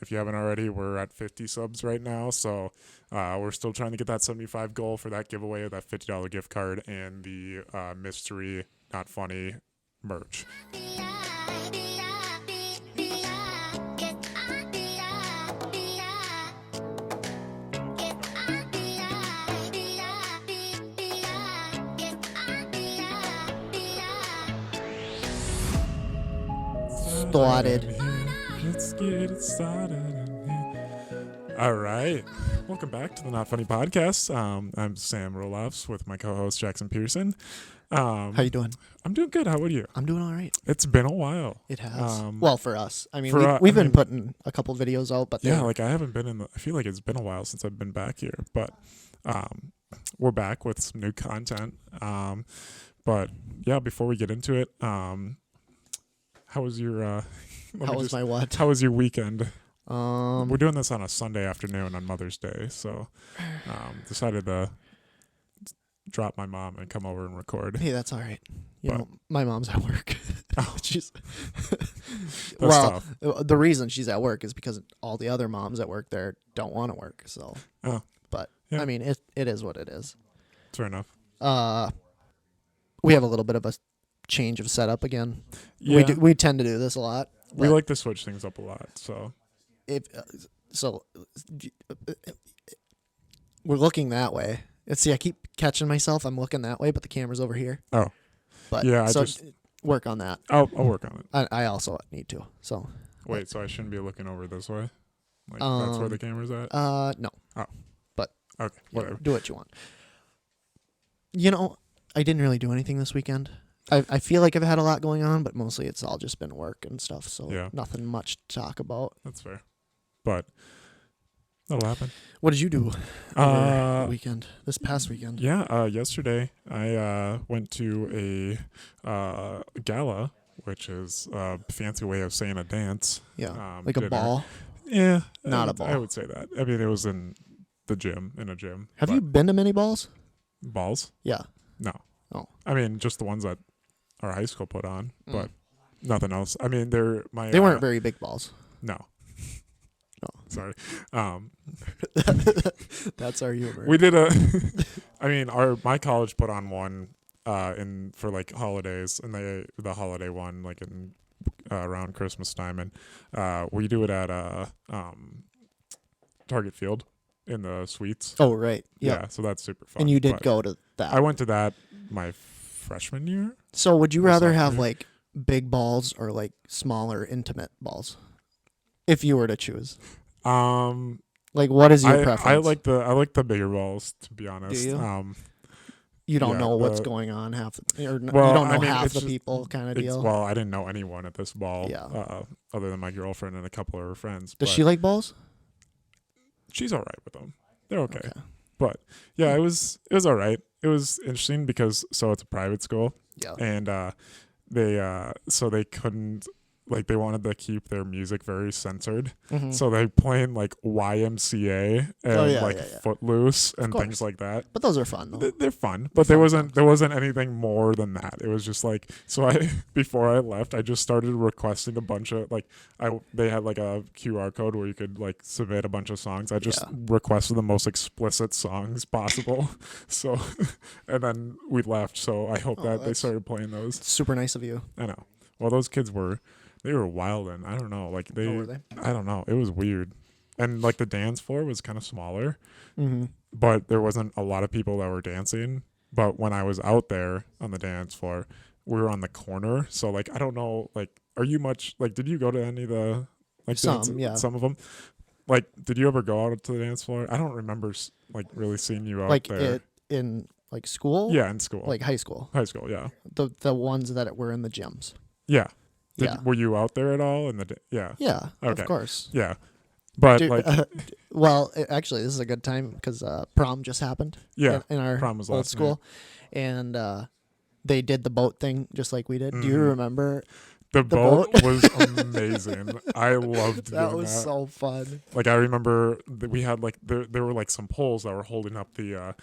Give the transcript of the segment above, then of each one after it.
if you haven't already, we're at 50 subs right now. So we're still trying to get that 75 goal for that giveaway of that $50 gift card and the mystery, not funny merch. Started. Let's get it started. All right. Welcome back to the Not Funny Podcast. I'm Sam Roloffs with my co-host Jackson Pearson. How you doing? I'm doing good. How about you? I'm doing all right. It's been a while. It has. Um, Well, for us. I mean, for, we've I been mean- putting a couple videos out, but Yeah, they're- like I haven't been I feel like it's been a while since I've been back here, but we're back with some new content. But yeah, before we get into it, how was your let how me was just- my what? how was your weekend? We're Um, doing this on a Sunday afternoon on Mother's Day, so decided to drop my mom and come over and record. hey, that's all right. You But- know, my mom's at work. Oh. She's That's well. tough. The reason she's at work is because all the other moms that work there don't want to work. So, Oh, but yeah. I mean, it is what it is. Fair enough. We have a little bit of a change of setup again. Yeah, We tend to do this a lot. we but like to switch things up a lot. So if so we're looking that way. See, I keep catching myself. I'm looking that way, but the camera's over here. Oh. But Yeah, I so just- work on that. I'll work on it. I also need to. So Wait, so I shouldn't be looking over this way? Like that's where the camera's at? no. Okay, You know, whatever. do what you want. You know, I didn't really do anything this weekend. I feel like I've had a lot going on, but mostly it's all just been work and stuff. So Yeah. nothing much to talk about. That's fair. But that'll happen. What did you do over Uh, the weekend? This past weekend? Yeah, yesterday I went to a gala, which is a fancy way of saying a dance. Yeah, like a dinner. ball. Yeah, Not a I ball. would say that. I mean, it was in the gym, in a gym. Have but you been to many balls? balls? Yeah. No. Oh. I mean, just the ones that our high school put on, Mm. but nothing else. I mean, they Weren't very big balls. No. No. Sorry. That's our humor. We did I mean, my college put on one for like holidays, and the holiday one like in around Christmas time, and we do it at Target Field in the suites. Oh, right. Yeah. Yeah, so that's super fun. And you did but go to that. I went to that my freshman year. So would you or rather have sophomore. like big balls or like smaller, intimate balls? If you were to choose. Um, Like, what is your preference? I like the bigger balls, to be honest. you? You don't yeah, know what's the- going on you don't Well, know I mean, half it's the just- people kind of deal. Well, I didn't know anyone at this ball, Yeah. other than my girlfriend and a couple of her friends. Does but she like balls? She's all right with them. They're okay. But yeah, it was all right. It was interesting because it's a private school, Yeah. and they couldn't, like, they wanted to keep their music very censored. Mhm. So they playing like YMCA and Oh, yeah, like yeah, yeah. Footloose and course. things like that. But those are fun though. They're fun, but fun there wasn't anything more than that. It was just like, so I before I left, I just started requesting a bunch of they had like a QR code where you could like submit a bunch of songs. I just Yeah. requested the most explicit songs possible. So, and then we left. So I hope Oh, that they that's- started playing those. Super nice of you. I know. Well, those kids were wild, and I don't know, like Oh, were they? I don't know. It was weird, and like the dance floor was kind of smaller, Mm-hmm. but there wasn't a lot of people that were dancing. But when I was out there on the dance floor, we were on the corner. So like, I don't know, like, are you much like, did you go to any of the like Some, yeah. some of them? Like, did you ever go out to the dance floor? I don't remember like really seeing you out Like there. in like school? Yeah, in school, Like high school. high school. Yeah, The ones that were in the gyms. yeah. Yeah. Were you out there at all in the? Yeah, Yeah, Okay. of course. yeah. But Dude, like, well, actually, this is a good time because prom just happened. yeah, in our prom was old last school, and they did the boat thing just like we did. Do you Mhm. remember? the the boat boat. was amazing. I loved That doing was that. so fun. Like, I remember that we had like there were like some poles that were holding up the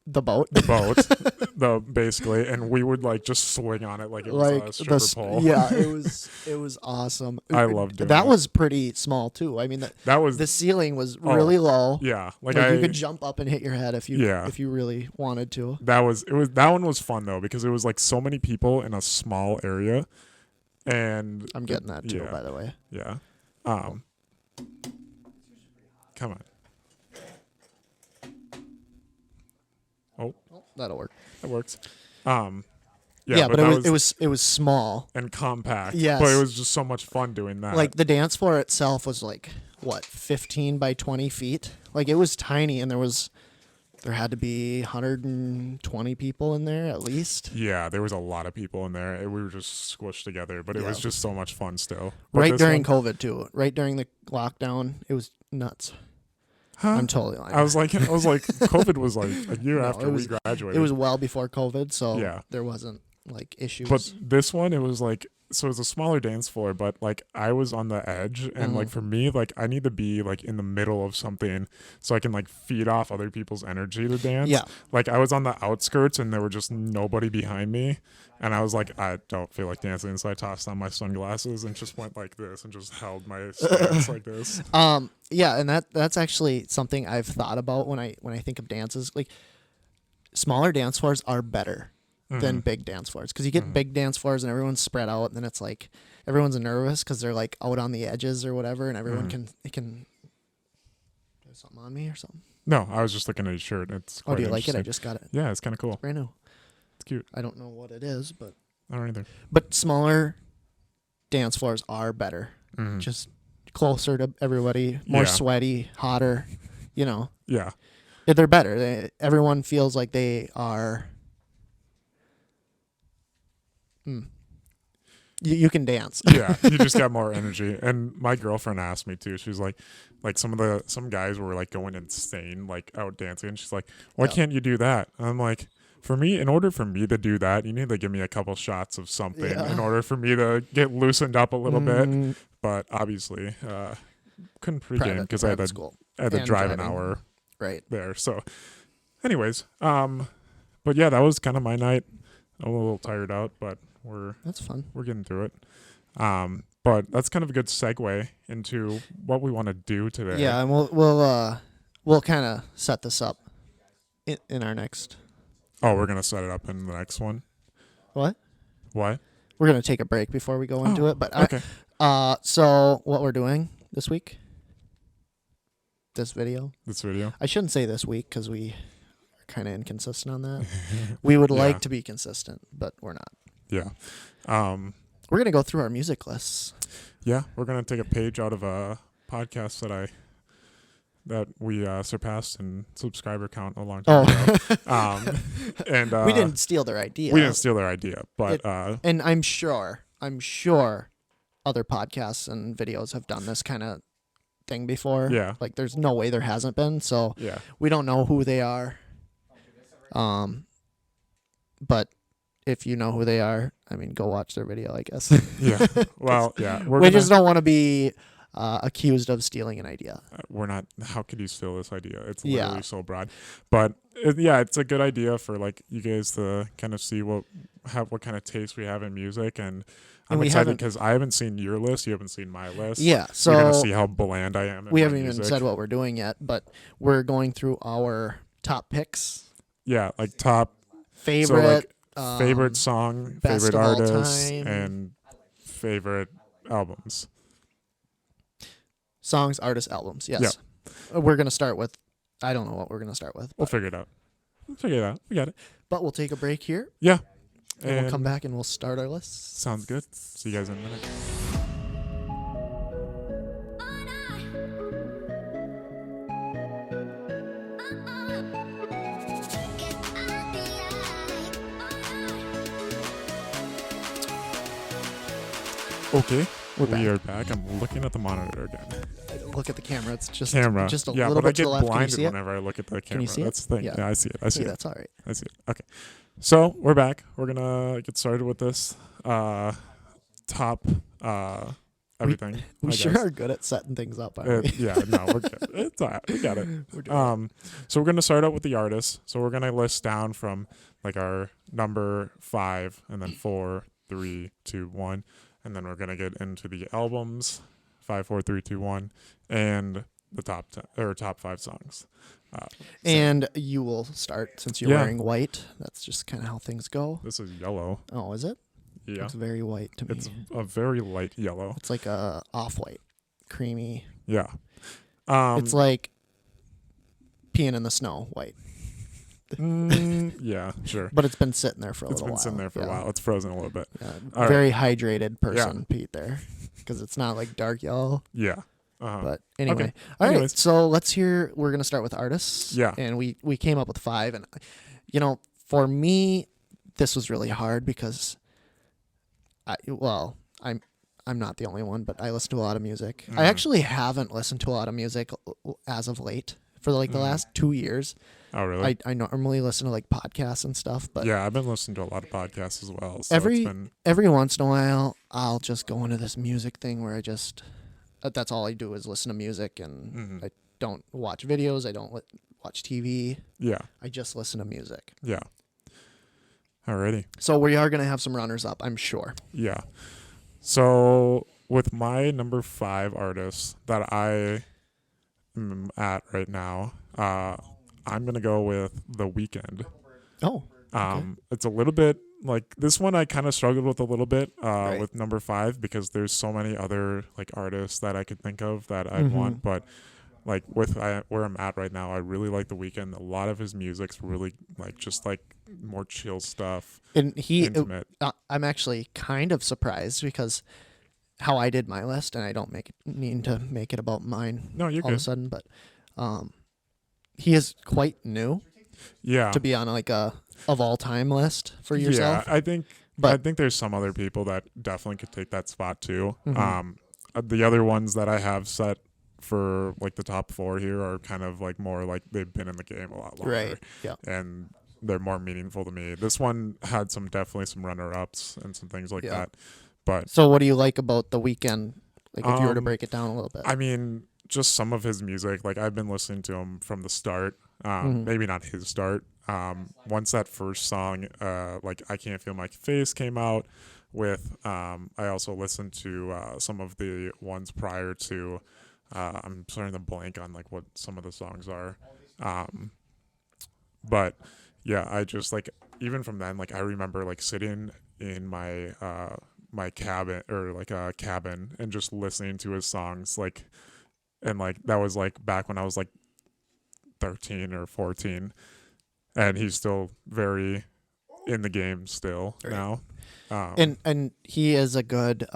The boat. the boat, basically, and we would like just swing on it like it was a stripper pole. Yeah, it was awesome. I loved doing that. that. Was pretty small too. I mean, That was the ceiling was really low. yeah, Like you could jump up and hit your head if you really wanted to. that one was fun though because it was like so many people in a small area, and I'm getting that too, yeah. by the way. Yeah. Come on. Oh, That'll work. that works. Yeah, but that it was small. and compact. Yes. But it was just so much fun doing that. Like the dance floor itself was like what 15 by 20 feet. Like it was tiny, and there had to be 120 people in there at least. yeah, there was a lot of people in there. We were just squished together, but it was just so much fun still. But Right this during one- COVID too. Right during the lockdown, it was nuts. Huh? I'm totally lying. I was like, COVID was like a year No, after it was- we graduated. It was well before COVID, so Yeah. there wasn't like issues. But this one, it was like, so it was a smaller dance floor, but like I was on the edge, and like for me, like I need to be like in the middle of something so I can like feed off other people's energy to dance. Yeah. Like I was on the outskirts, and there were just nobody behind me, and I was like, I don't feel like dancing, so I tossed on my sunglasses and just went like this and just held my stance like this. Yeah, and that's actually something I've thought about when I think of dances. Like smaller dance floors are better than big dance floors because you get big dance floors and everyone's spread out, and then it's like everyone's nervous because they're like out on the edges or whatever, and everyone can there's something on me or something. No, I was just looking at his shirt. It's Oh, quite do you like it? I interesting. just got it. Yeah, it's kind of cool. Brand new. It's cute. I don't know what it is, but I don't either. smaller dance floors are better. Mhm. Just closer to everybody, more Yeah. sweaty, hotter. You know, Yeah. they're better. Everyone feels like they are. You can dance. Yeah, you just got more energy. And my girlfriend asked me too. She's like some guys were like going insane, like out dancing. She's like, why Yeah. can't you do that? And I'm like, for me, in order for me to do that, you need to give me a couple shots of something Yeah. in order for me to get loosened up a little bit. Mm, But obviously, couldn't pregame because I private school. had to and drive an driving. hour Right. there. So, anyways, but yeah, that was kind of my night. I'm a little tired out, but we're That's fun. getting through it. But that's kind of a good segue into what we want to do today. Yeah, and we'll kind of set this up in our next. Oh, we're gonna set it up in the next one. What? What? We're gonna take a break before we go into it, but Okay. so what we're doing this week? This video. This video. I shouldn't say this week because we are kind of inconsistent on that. We would Yeah. like to be consistent, but we're not. Yeah. We're gonna go through our music lists. Yeah. We're gonna take a page out of a podcast that we surpassed in subscriber count a long time ago. And we didn't steal their idea. we didn't steal their idea, but And I'm sure other podcasts and videos have done this kind of thing before. Yeah. Like there's no way there hasn't been. So yeah. we don't know who they are. But if you know who they are, I mean, go watch their video, I guess. Yeah. Well, yeah. We just don't want to be accused of stealing an idea. We're not. How could you steal this idea? It's Yeah. literally so broad. But yeah, it's a good idea for like you guys to kind of see what kind of taste we have in music, and I'm we excited haven't- because I haven't seen your list. You haven't seen my list. Yeah. So you're gonna see how bland I am. In we my haven't music. even said what we're doing yet, but we're going through our top picks, Yeah, like top favorite, favorite song, best favorite of all artists, time. and favorite albums. songs, artists, albums. Yes. We're gonna start with. I don't know what we're gonna start with, We'll figure it out. We got it. but we'll take a break here, Yeah. and we'll come back and we'll start our lists. Sounds good. See you guys in a minute. Okay, We're we back. are back. I'm looking at the monitor again. Look at the camera. It's just Camera. just a yeah, little but I bit to get the left. Can you blinded see it? whenever I look at the camera. Can you see it? That's the thing. Yeah. Yeah, I see it. I see Hey, it. that's all right. I see it. Okay. So we're back. We're gonna get started with this top everything. We I sure guess. are good at setting things up, aren't we? Yeah, no, we're good. It's all right. We got it. We're doing So we're gonna start out with the artists. So we're gonna list down from like our number 5, and then 4, 3, 2, 1, and then we're gonna get into the albums, 5, 4, 3, 2, 1, and the top 10 or top 5 songs. So And you will start since you're Yeah. wearing white. That's just kind of how things go. this is yellow. Oh, is it? Yeah, It's very white to me. it's a very light yellow. It's like a off-white, creamy. Yeah. It's like peeing in the snow, white. Yeah, sure. But it's been sitting there for a It's little been while. sitting there for a Yeah. while. It's frozen a little bit. Yeah. All right. Very hydrated person, Pete, there. Because it's not like dark yellow. Yeah. Uh-huh. But anyway. Okay. All right. Anyways. So we're going to start with artists. Yeah. And we came up with 5. And, for me, this was really hard because, I'm not the only one, but I listen to a lot of music. Mhm. I actually haven't listened to a lot of music as of late for like the Mhm. last 2 years. Oh, really? I normally listen to like podcasts and stuff, but Yeah, I've been listening to a lot of podcasts as well. So Every- it's been, every once in a while I'll just go into this music thing where I just that's all I do is listen to music, and Mhm. I don't watch videos, I don't watch TV. yeah, I just listen to music. yeah. Alrighty. So we are going to have some runners up, I'm sure. Yeah. So with my number 5 artist that I am at right now, I'm gonna go with The Weeknd. Oh, It's a little bit like this one I kind of struggled with a little bit Right. with number 5 because there's so many other like artists that I could think of that I'd want, but like with where I'm at right now, I really like The Weeknd. A lot of his music's really like just like more chill stuff, and intimate. I'm actually kind of surprised because how I did my list, and I don't mean to make it about mine No, you're all of a good. sudden, but he is quite new Yeah. to be on like a of all time list for yourself. Yeah, I think But- there's some other people that definitely could take that spot too. Mhm. The other ones that I have set for like the top 4 here are kind of like more like they've been in the game a lot longer. Right. Yeah. And they're more meaningful to me. This one had definitely some runner-ups and some things like Yeah. that. But So what do you like about The Weeknd? Like if you were to Um, break it down a little bit. I mean, just some of his music, like I've been listening to him from the start. Mhm. Maybe not his start. Once that first song, like I Can't Feel My Face came out with, I also listened to some of the ones prior to, I'm starting to blank on like what some of the songs are. But yeah, I just like, even from then, like I remember like sitting in my, my cabin or like a cabin and just listening to his songs, like, and like that was like back when I was like 13 or 14, and he's still very in the game still Right. now. and he is a good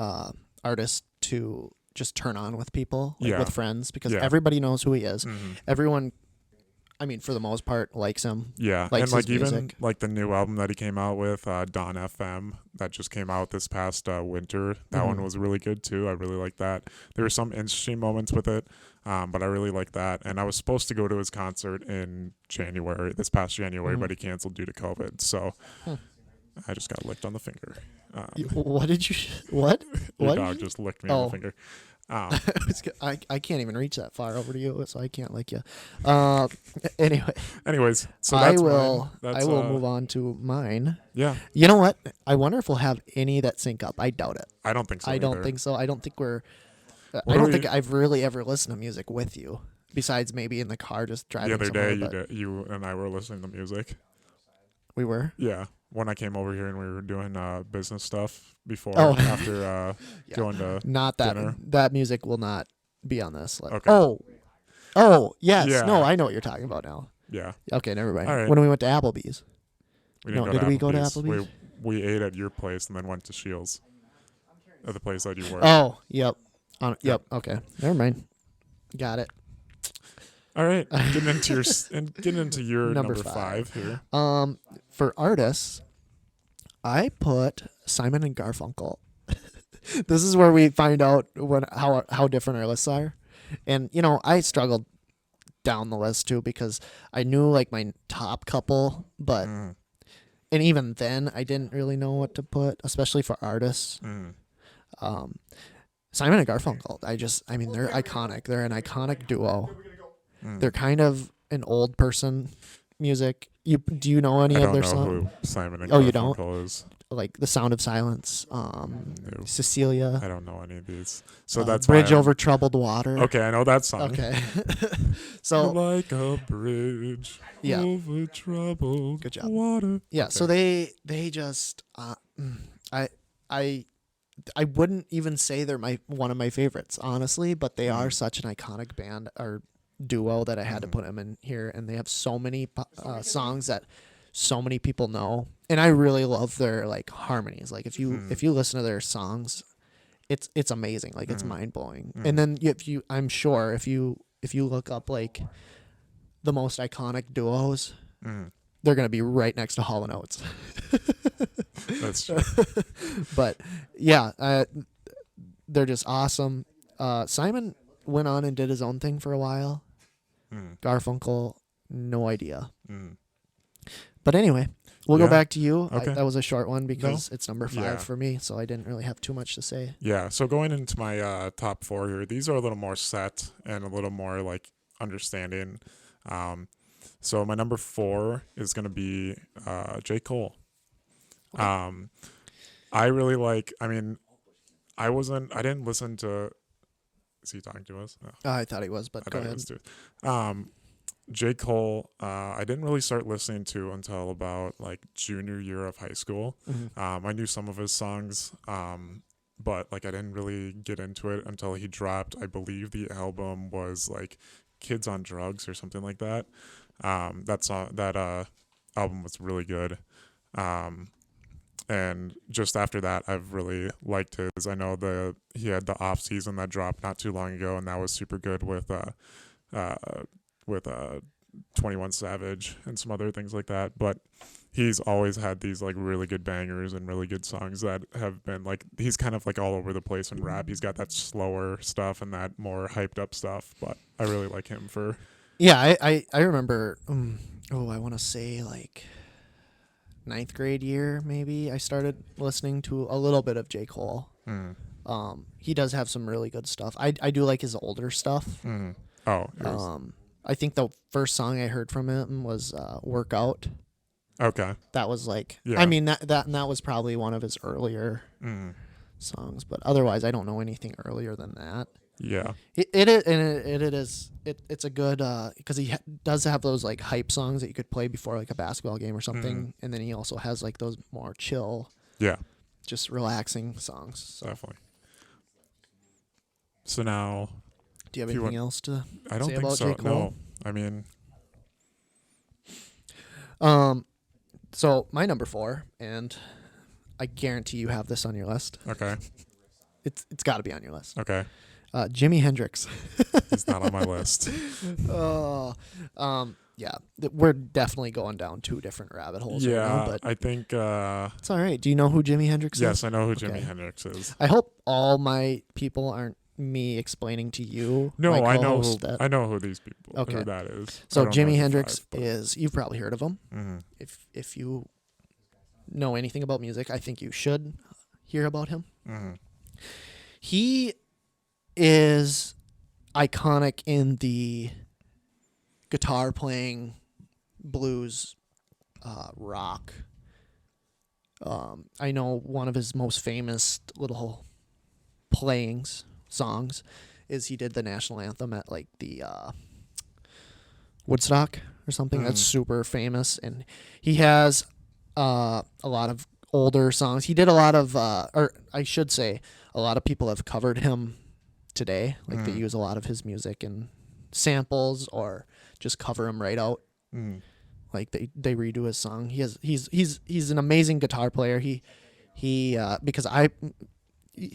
artist to just turn on with people, like Yeah. with friends, because Yeah. everybody knows who he is. mhm. Everyone, I mean, for the most part, likes him. Yeah, likes and like his even music. like the new album that he came out with, Dawn FM, that just came out this past winter. That one Mhm. was really good too. I really like that. There were some interesting moments with it, but I really like that. And I was supposed to go to his concert in January, this past January, Mhm. but he canceled due to COVID. So Hmm. I just got licked on the finger. What did you? What? Your What? dog just licked me on Oh. the finger. I can't even reach that far over to you, so I can't like you. Anyway, Anyways, so I that's will. mine. That's, I will move on to mine. Yeah, You know what? I wonder if we'll have any that sync up. I doubt it. I don't think so. I don't either. think so. I don't think we're. I What don't are think we- I've really ever listened to music with you, besides maybe in the car just driving. The other day, somewhere, but you and I were listening to music. we were. Yeah, when I came over here and we were doing business stuff before, Oh. after Yeah. going to. Not that dinner. that music will not be on this. Like, Okay. Oh, yes. Yeah. No, I know what you're talking about now. Yeah, Okay, never mind. All right. When we went to Applebee's. we didn't No, go did to we go to Applebee's. Applebee's? We ate at your place and then went to Shields, at the place that you were. Oh, yep. Yep. Okay, never mind. Got it. All right, getting into your Number number 5 here. For artists, I put Simon and Garfunkel. This is where we find out how different our lists are, and I struggled down the list too because I knew like my top couple, but Mm, and even then I didn't really know what to put, especially for artists. mm, Simon and Garfunkel. I mean, they're iconic. They're an iconic duo. Mm. They're kind of an old person music. Do you know any I of don't their know songs? who Simon and Oh, you don't? Garfunkel is. Like The Sound of Silence, No, Cecilia, I don't know any of these. So that's Bridge why Over Troubled Water. Okay, I know that song. Okay. So like a bridge Yeah. over troubled Good job. water. yeah, Okay. so they just I I I wouldn't even say they're one of my favorites, honestly, but they are such an iconic band or duo that I had to put them in here, and they have so many songs that so many people know, and I really love their like harmonies. Like if you listen to their songs, it's amazing. Like it's mind blowing. And then I'm sure if you look up like the most iconic duos, they're gonna be right next to Hall & Oates. That's true. But yeah, they're just awesome. Simon went on and did his own thing for a while. Garfunkel, no idea. But anyway, we'll go Yeah. back to you. Okay. That was a short one because it's number 5 Yeah. for me, so I didn't really have too much to say. Yeah, so going into my top 4 here, these are a little more set and a little more like understanding. So my number 4 is going to be J. Cole. I really like, I mean, I didn't listen to, is he talking to us? No, I thought he was, but I go thought he ahead. was too. J. Cole, I didn't really start listening to until about like junior year of high school. I knew some of his songs, but like I didn't really get into it until he dropped. I believe the album was like Kids on Drugs or something like that. That album was really good. And just after that, I've really liked his. I know he had the off season that dropped not too long ago, and that was super good with 21 Savage and some other things like that. But he's always had these like really good bangers and really good songs that have been like, he's kind of like all over the place in rap. He's got that slower stuff and that more hyped up stuff, but I really like him for. Yeah, I remember, I want to say like 9th grade year, maybe I started listening to a little bit of J. Cole. He does have some really good stuff. I do like his older stuff. Oh, I think the first song I heard from him was Workout. okay. That was like, Yeah. I mean, that was probably one of his earlier songs, but otherwise I don't know anything earlier than that. Yeah. It's a good, because he does have those like hype songs that you could play before like a basketball game or something, and then he also has like those more chill, Yeah. just relaxing songs. So, Definitely. So now, do you have If you anything else to I don't say think about so. J. Cole? No. I mean, So my number 4, and I guarantee you have this on your list. okay. It's got to be on your list. Okay. Jimi Hendrix. He's not on my list. Yeah, we're definitely going down 2 different rabbit holes right now, Yeah. but I think, it's all right. Do you know who Jimi Hendrix is? yes, I know who Okay. Jimi Hendrix is. I hope all my people aren't me explaining to you. No, my I know co-host, who, I know who these people, Okay. who that is. So I don't know Jimi the Hendrix 5, but- is, you've probably heard of him. If you know anything about music, I think you should hear about him. He is iconic in the guitar playing blues rock. I know one of his most famous little songs is he did the national anthem at like the Woodstock or something. That's super famous, and he has a lot of older songs. He did a lot of, or I should say, a lot of people have covered him today. Like they use a lot of his music and samples, or just cover him right out. Like they redo his song. He's an amazing guitar player.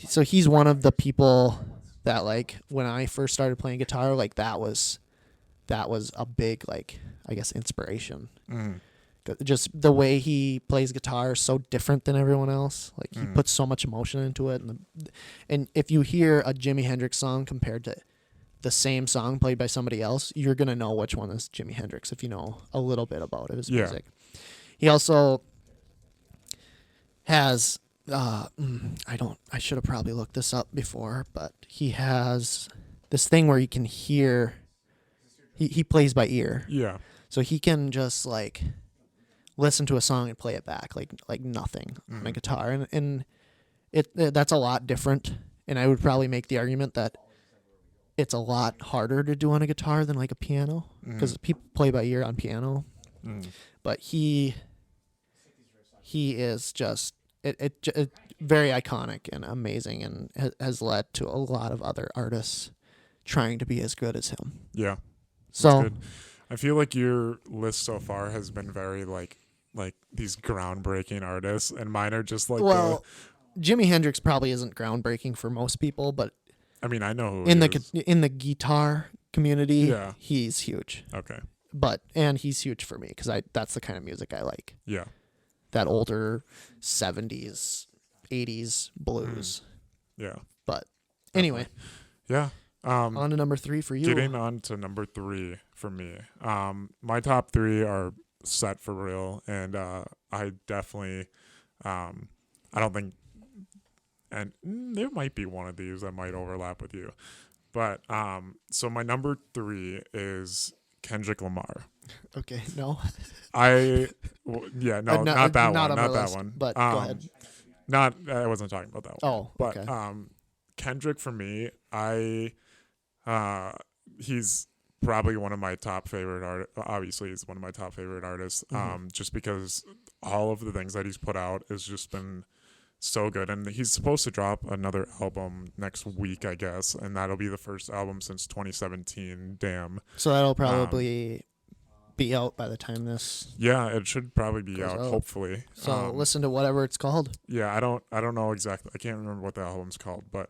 So he's one of the people that like when I first started playing guitar, like that was a big like I guess inspiration. Just the way he plays guitar is so different than everyone else. Like he puts so much emotion into it, and if you hear a Jimi Hendrix song compared to the same song played by somebody else, you're gonna know which one is Jimi Hendrix if you know a little bit about his music. He also has I should have probably looked this up before, but he has this thing where he can hear. He plays by ear, Yeah. so he can just like listen to a song and play it back like nothing on a guitar, and that's a lot different. And I would probably make the argument that it's a lot harder to do on a guitar than like a piano, because people play by ear on piano. But he is just it very iconic and amazing, and has led to a lot of other artists trying to be as good as him. Yeah. So Good. I feel like your list so far has been very like these groundbreaking artists, and mine are just like well, Jimi Hendrix probably isn't groundbreaking for most people, but I mean, I know who in he the is. in the guitar community, Yeah. he's huge. Okay. And he's huge for me because that's the kind of music I like. Yeah. That older 70s, 80s blues. Yeah. But anyway, Yeah. on to number 3 for you. Getting on to number 3 for me. My top 3 are set for real, and I definitely, I don't think, and there might be one of these that might overlap with you, but so my number 3 is Kendrick Lamar. Okay, no. Yeah, no, not that one, on not my that list, one. but go ahead. I wasn't talking about that one. Oh, But okay. Kendrick for me, he's probably one of my top favorite obviously he's one of my top favorite artists, just because all of the things that he's put out has just been so good, and he's supposed to drop another album next week, I guess, and that'll be the first album since 2017. Damn. So that'll probably be out by the time this. Yeah, it should probably be Goes out, out. hopefully. So listen to whatever it's called. Yeah, I don't know exactly. I can't remember what the album's called, but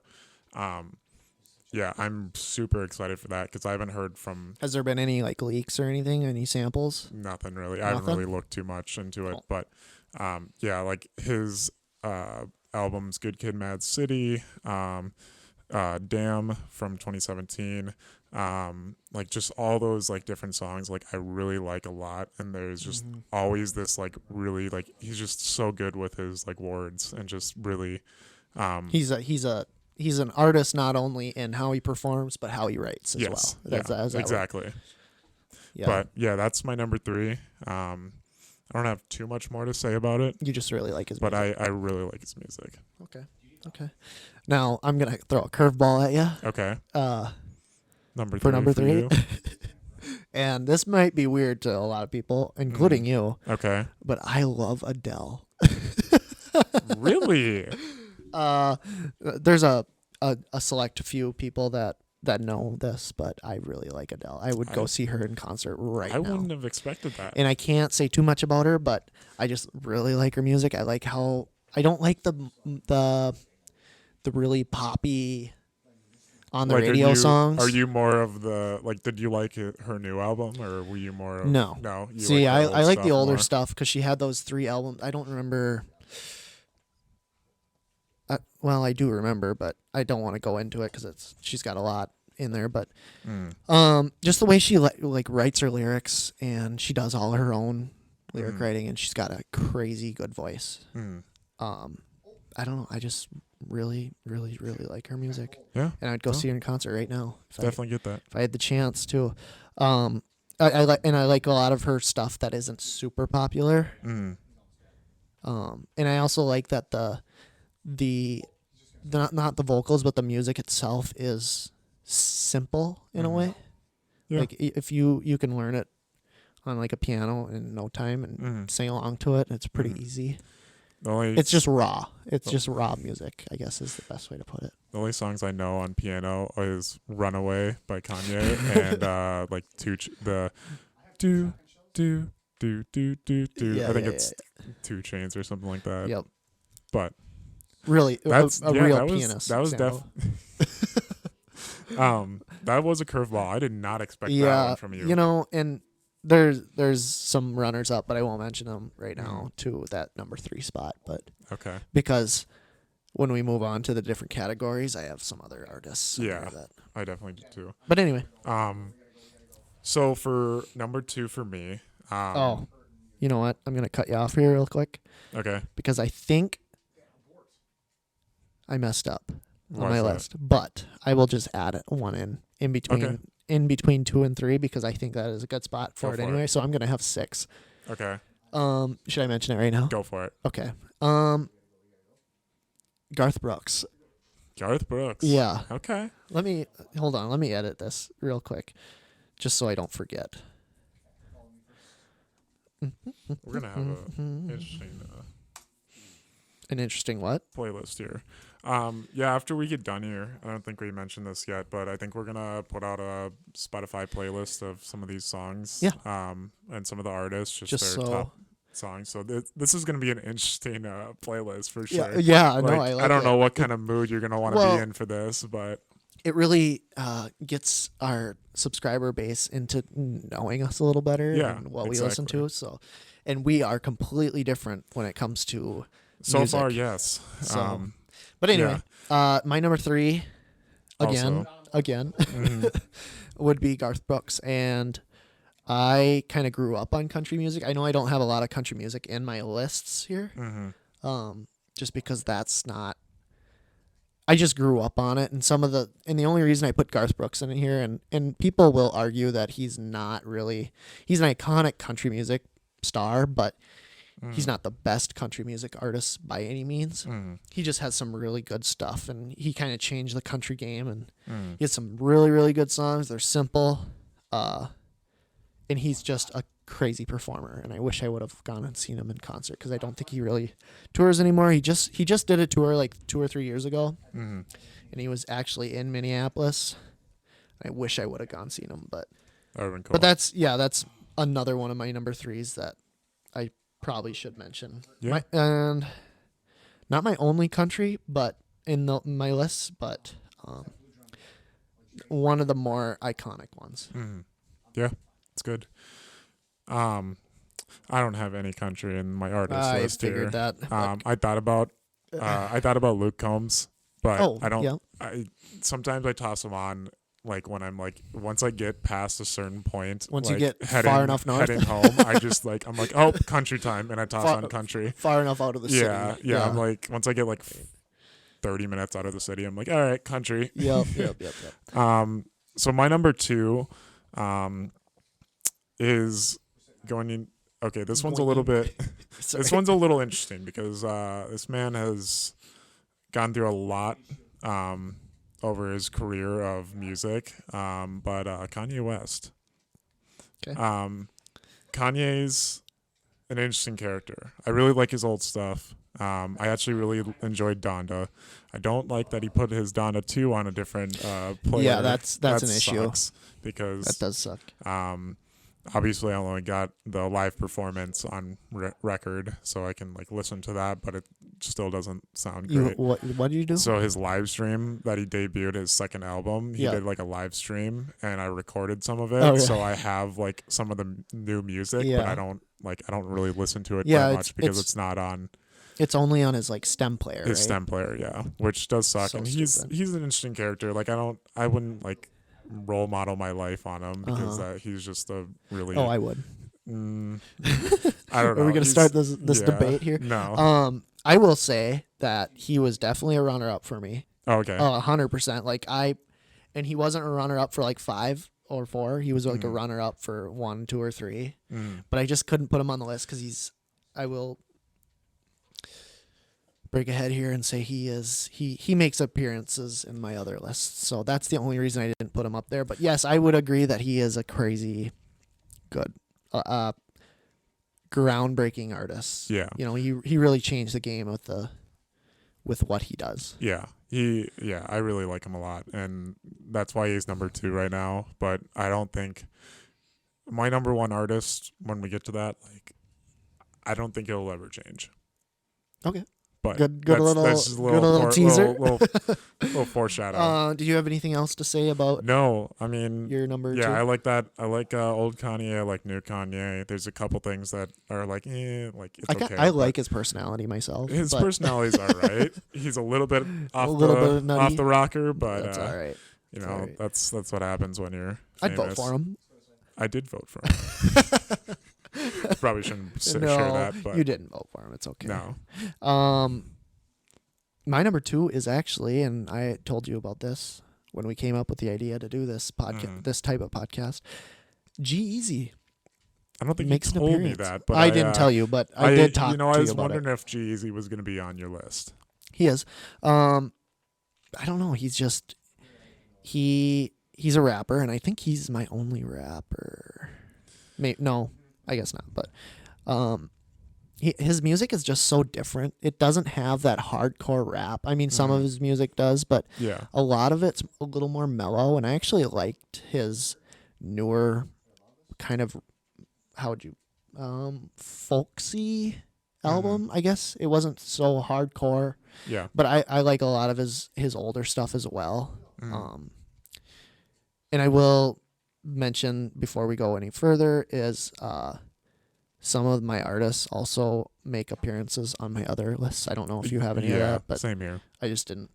yeah, I'm super excited for that because I haven't heard from Has there been any like leaks or anything? Any samples? nothing really. I haven't Nothing? really looked too much into it, Oh. but yeah, like his albums, Good Kid, Mad City, Damn from 2017, like just all those like different songs, like I really like a lot, and there's just always this like really like he's just so good with his like words and just really He's an artist not only in how he performs but how he writes as yes, well. Is that right? exactly. Yeah. But yeah, that's my number 3. I don't have too much more to say about it, You just really like his but music. I really like his music. Okay. Now I'm gonna throw a curveball at you. Okay, number 3 For number 3. you. And this might be weird to a lot of people, including you, Okay, but I love Adele. really? There's a select few people that know this, but I really like Adele. I would go see her in concert right I now. wouldn't have expected that. And I can't say too much about her, but I just really like her music. I like how I don't like the really poppy on the Like, radio songs. Are you more of the like? Did you like her new album, or were you more? Of, No. no. You See, like I like the older more? stuff because she had those 3 albums. I don't remember. Well, I do remember, but I don't want to go into it because she's got a lot in there. But just the way she like writes her lyrics, and she does all her own lyric writing, and she's got a crazy good voice. I don't know. I just really, really, really like her music. Yeah, And I'd go see her in concert right now definitely get that. if I had the chance to. I like a lot of her stuff that isn't super popular. And I also like that not the vocals, but the music itself is simple in a way. Yeah. Like if you can learn it on like a piano in no time and sing along to it, it's pretty easy. The only It's just raw. It's just raw music, I guess is the best way to put it. the only songs I know on piano is "Runaway" by Kanye and like the do do do do do do. Yeah, I think yeah, it's 2 Chainz or something like that. Yep. But Really, that's a yeah, real that was pianist. that was sample. that was a curveball. I did not expect that Yeah, one from you. you know, and there's some runners up, but I won't mention them right now to that number 3 spot. But Okay. because when we move on to the different categories, I have some other artists. in Yeah. there that. I definitely did too. But anyway, So for number 2 for me, you know what? I'm gonna cut you off here real quick okay. because I think I messed up Why on my is that? list, but I will just add one in between Okay. in between 2 and 3 because I think that is a good spot for Go it for it. anyway. So I'm gonna have 6. Okay. Should I mention it right now? Go for it. Okay. Garth Brooks. Garth Brooks. Yeah. Okay. Hold on. Let me edit this real quick, just so I don't forget. We're gonna have a interesting An interesting what? playlist here. Yeah, after we get done here, I don't think we mentioned this yet, but I think we're gonna put out a Spotify playlist of some of these songs. Yeah. And some of the artists, just Just their so. top songs. So this is gonna be an interesting playlist for Yeah. sure. Yeah. Like, No, I like don't it. know what kind of mood you're gonna want to Well, be in for this, but It really gets our subscriber base into knowing us a little better Yeah, and what we listen to. So, and we are completely different when it comes to so music. far, yes. So, but anyway, my number 3 again Mhm. would be Garth Brooks, and I kind of grew up on country music. I know I don't have a lot of country music in my lists here, just because that's not. I just grew up on it, and the only reason I put Garth Brooks in here, and people will argue that he's not really, he's an iconic country music star, but he's not the best country music artist by any means. He just has some really good stuff, and he kind of changed the country game, and he has some really, really good songs. They're simple, and he's just a crazy performer, and I wish I would have gone and seen him in concert because I don't think he really tours anymore. He just did a tour like 2 or 3 years ago, and he was actually in Minneapolis. I wish I would have gone seen him, but That would've been cool. but that's another one of my number 3s that I probably should mention. Yeah. And not my only country, but in my list, but one of the more iconic ones. Yeah, it's good. I don't have any country in my artist I list here. figured that. I thought about Luke Combs, but Oh, I don't. yeah. Sometimes I toss him on like when I'm like once I get past a certain point. Once you like, get far enough north. heading home, I just like I'm like oh country time, and I toss Far- on country. Far enough out of the Yeah, city. yeah. I'm like once I get like 30 minutes out of the city, I'm like all right, country. Yep. So my number 2, is going in. Okay, this one's a little bit. This one's a little interesting because this man has gone through a lot over his career of music, but Kanye West. Okay. Kanye's an interesting character. I really like his old stuff. I actually really enjoyed Donda. I don't like that he put his Donda 2 on a different player. Yeah, that's That an issue. sucks because That does suck. obviously I only got the live performance on record, so I can like listen to that, but it still doesn't sound great. What did you do? So his live stream that he debuted his second album, he Yeah. did like a live stream, and I recorded some of it. Oh, yeah. So I have like some of the new music, but Yeah. I don't really listen to it Yeah, that it's- much because it's- it's not on It's only on his like stem player. his right? stem player, yeah, which does suck. So And stupid. he's an interesting character. Like I wouldn't like role model my life on him because he's just a really. Oh, I would. I don't know. Are we gonna He's- start this yeah, debate here? No. I will say that he was definitely a runner-up for me. Okay. 100%. And he wasn't a runner-up for like 5 or 4. He was like Mm-hmm. a runner-up for 1, 2, or 3. But I just couldn't put him on the list because I will break ahead here and say he makes appearances in my other lists. So that's the only reason I didn't put him up there. But yes, I would agree that he is a crazy good groundbreaking artist. Yeah. You know, he really changed the game with what he does. Yeah. I really like him a lot, and that's why he's number 2 right now. But I don't think my number 1 artist, when we get to that, like, I don't think it'll ever change. Okay. But Good that's little just a little teaser. little foreshadow. Do you have anything else to say about No, I mean, your number 2? I like that. I like old Kanye. I like new Kanye. There's a couple things that are like, like it's okay. I but like his personality myself. his but personality's all right. He's a little bit off little bit nutty. off the rocker, but That's all right. you That's know, all right. that's what happens when you're I'd famous. vote for him. I did vote for him. Probably shouldn't share No, that, but you didn't vote for him. It's okay. no. My number 2 is actually, and I told you about this when we came up with the idea to do this podcast, this type of podcast. G-Eazy I don't think makes you an told me appearance. that, but I didn't tell you, but I did talk You know, to I you was about wondering it. if G-Eazy was going to be on your list. He is. I don't know. He's just he's a rapper, and I think he's my only rapper. No, I guess not. But his music is just so different. It doesn't have that hardcore rap. I mean, some of his music does, but Yeah. a lot of it's a little more mellow. And I actually liked his newer kind of folksy album. I guess it wasn't so hardcore. Yeah. But I like a lot of his older stuff as well. And I will mention before we go any further is some of my artists also make appearances on my other lists. I don't know if you have any of that, but same here. I just didn't.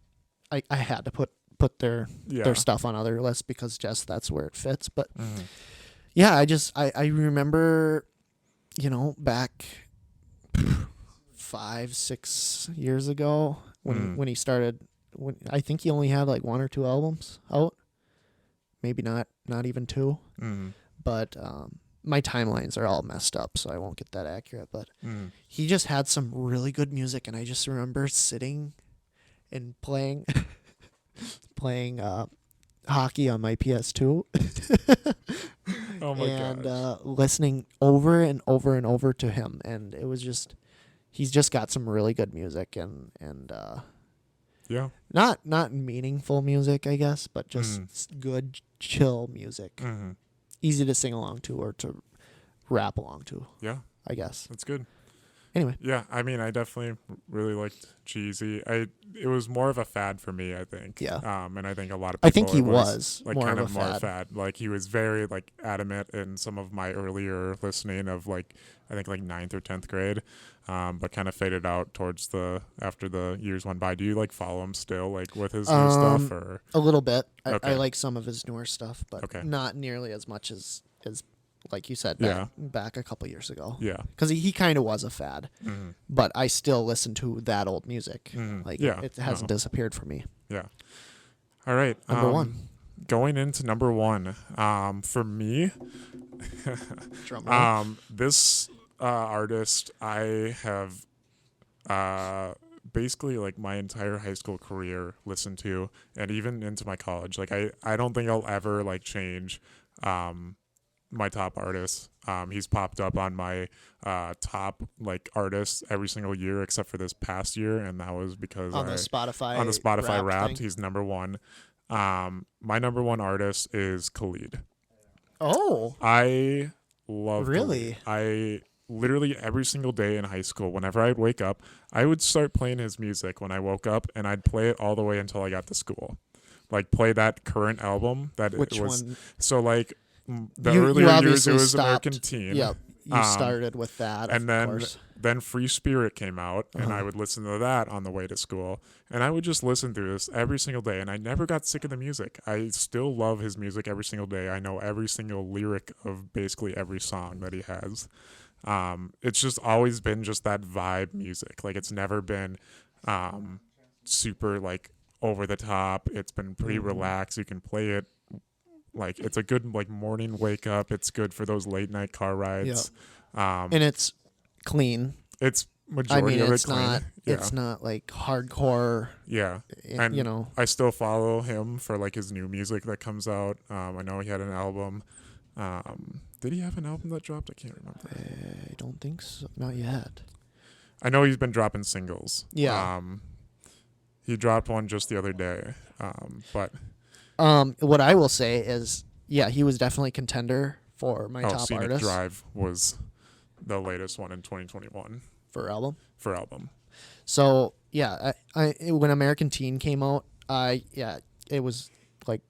I had to put their stuff on other lists because just that's where it fits. But yeah, I remember, back 5-6 years ago when he started. When I think he only had like 1 or 2 albums out, maybe not even 2. But my timelines are all messed up, so I won't get that accurate. But he just had some really good music, and I just remember sitting and playing hockey on my PS2. Oh my and gosh. listening over and over and over to him, and it was just he's just got some really good music and Yeah. not meaningful music, I guess, but just good chill music, easy to sing along to or to rap along to. Yeah. I guess. That's good. Anyway. Yeah, I mean, I definitely really liked G-Eazy. It was more of a fad for me, I think. Yeah. And I think a lot of people. I think he it was like more kind of of a more fad. Like he was very like adamant in some of my earlier listening of like I think like 9th or 10th grade, but kind of faded out towards after the years went by. Do you like follow him still like with his new stuff or a little bit? I Okay. like some of his newer stuff, but Okay. not nearly as much as like you said back a couple years ago. Yeah. Because he kind of was a fad, but I still listen to that old music. Like it hasn't disappeared for me. Yeah. All right. Number 1. Going into number 1, for me, Drum roll. this artist I have basically like my entire high school career listened to, and even into my college. Like I don't think I'll ever like change my top artists. He's popped up on my top like artists every single year except for this past year, and that was because on the Spotify Wrapped Wrapped he's number 1. My number 1 artist is Khalid. Oh, I love really? Khalid. I literally every single day in high school, whenever I'd wake up, I would start playing his music when I woke up, and I'd play it all the way until I got to school. Like play that current album that which it was. one? So like the You earlier years, obviously it was stopped. American Teen. Yep, you started with that, and of course. then Free Spirit came out, and I would listen to that on the way to school, and I would just listen through this every single day, and I never got sick of the music. I still love his music every single day. I know every single lyric of basically every song that he has. It's just always been just that vibe music. Like it's never been super like over the top. It's been pretty relaxed. You can play it. Like it's a good like morning wake up. It's good for those late night car rides. And it's clean. It's majority of it's it clean. not. Yeah. It's not like hardcore. Yeah. And I still follow him for like his new music that comes out. I know he had an album. Did he have an album that dropped? I can't remember. I don't think so. Not yet. I know he's been dropping singles. Yeah. He dropped one just the other day. But what I will say is, yeah, he was definitely contender for my top Scenic artist Drive was the latest one in 2021 for album. So yeah, when American Teen came out, it was like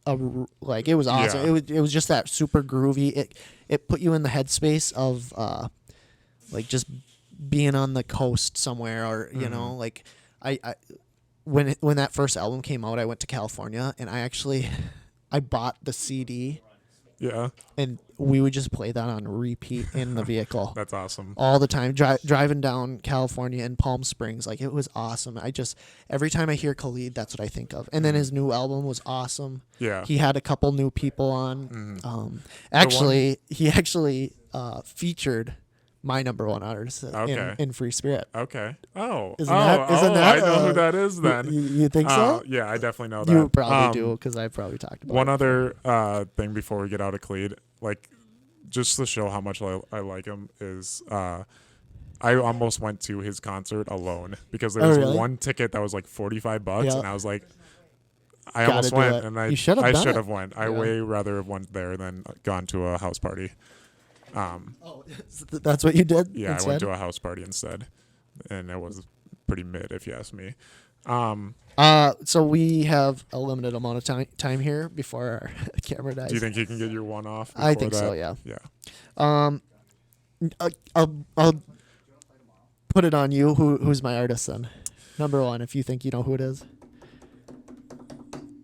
it was awesome. Yeah. It was just that super groovy. It put you in the headspace of like just being on the coast somewhere, or you know, like I when that first album came out, I went to California and I bought the CD Yeah, and we would just play that on repeat in the vehicle that's awesome. all the time. Driving down California in Palm Springs, like it was awesome. I just every time I hear Khalid, that's what I think of. And then his new album was awesome. Yeah. He had a couple new people on. He actually featured my number one artist Okay. in Free Spirit. Okay. Oh. Isn't that I know who that is then. You think so? Yeah, I definitely know that. You probably do because I probably talked about One it. other thing before we get out of Khalid, like just to show how much I like him is I almost went to his concert alone because there was really? one ticket that was like $45, Yeah. and I was like, I Gotta almost do went, it. and I You should have I done should it. have went. I Yeah. way rather have went there than gone to a house party. Oh, that's what you did. Yeah, instead? I went to a house party instead, and it was pretty mid, if you ask me. So we have a limited amount of time here before our camera dies. Do you think you can get your one off? I think before so. that? Yeah. Yeah. I'll put it on you. Who's my artist then? Number one, if you think you know who it is.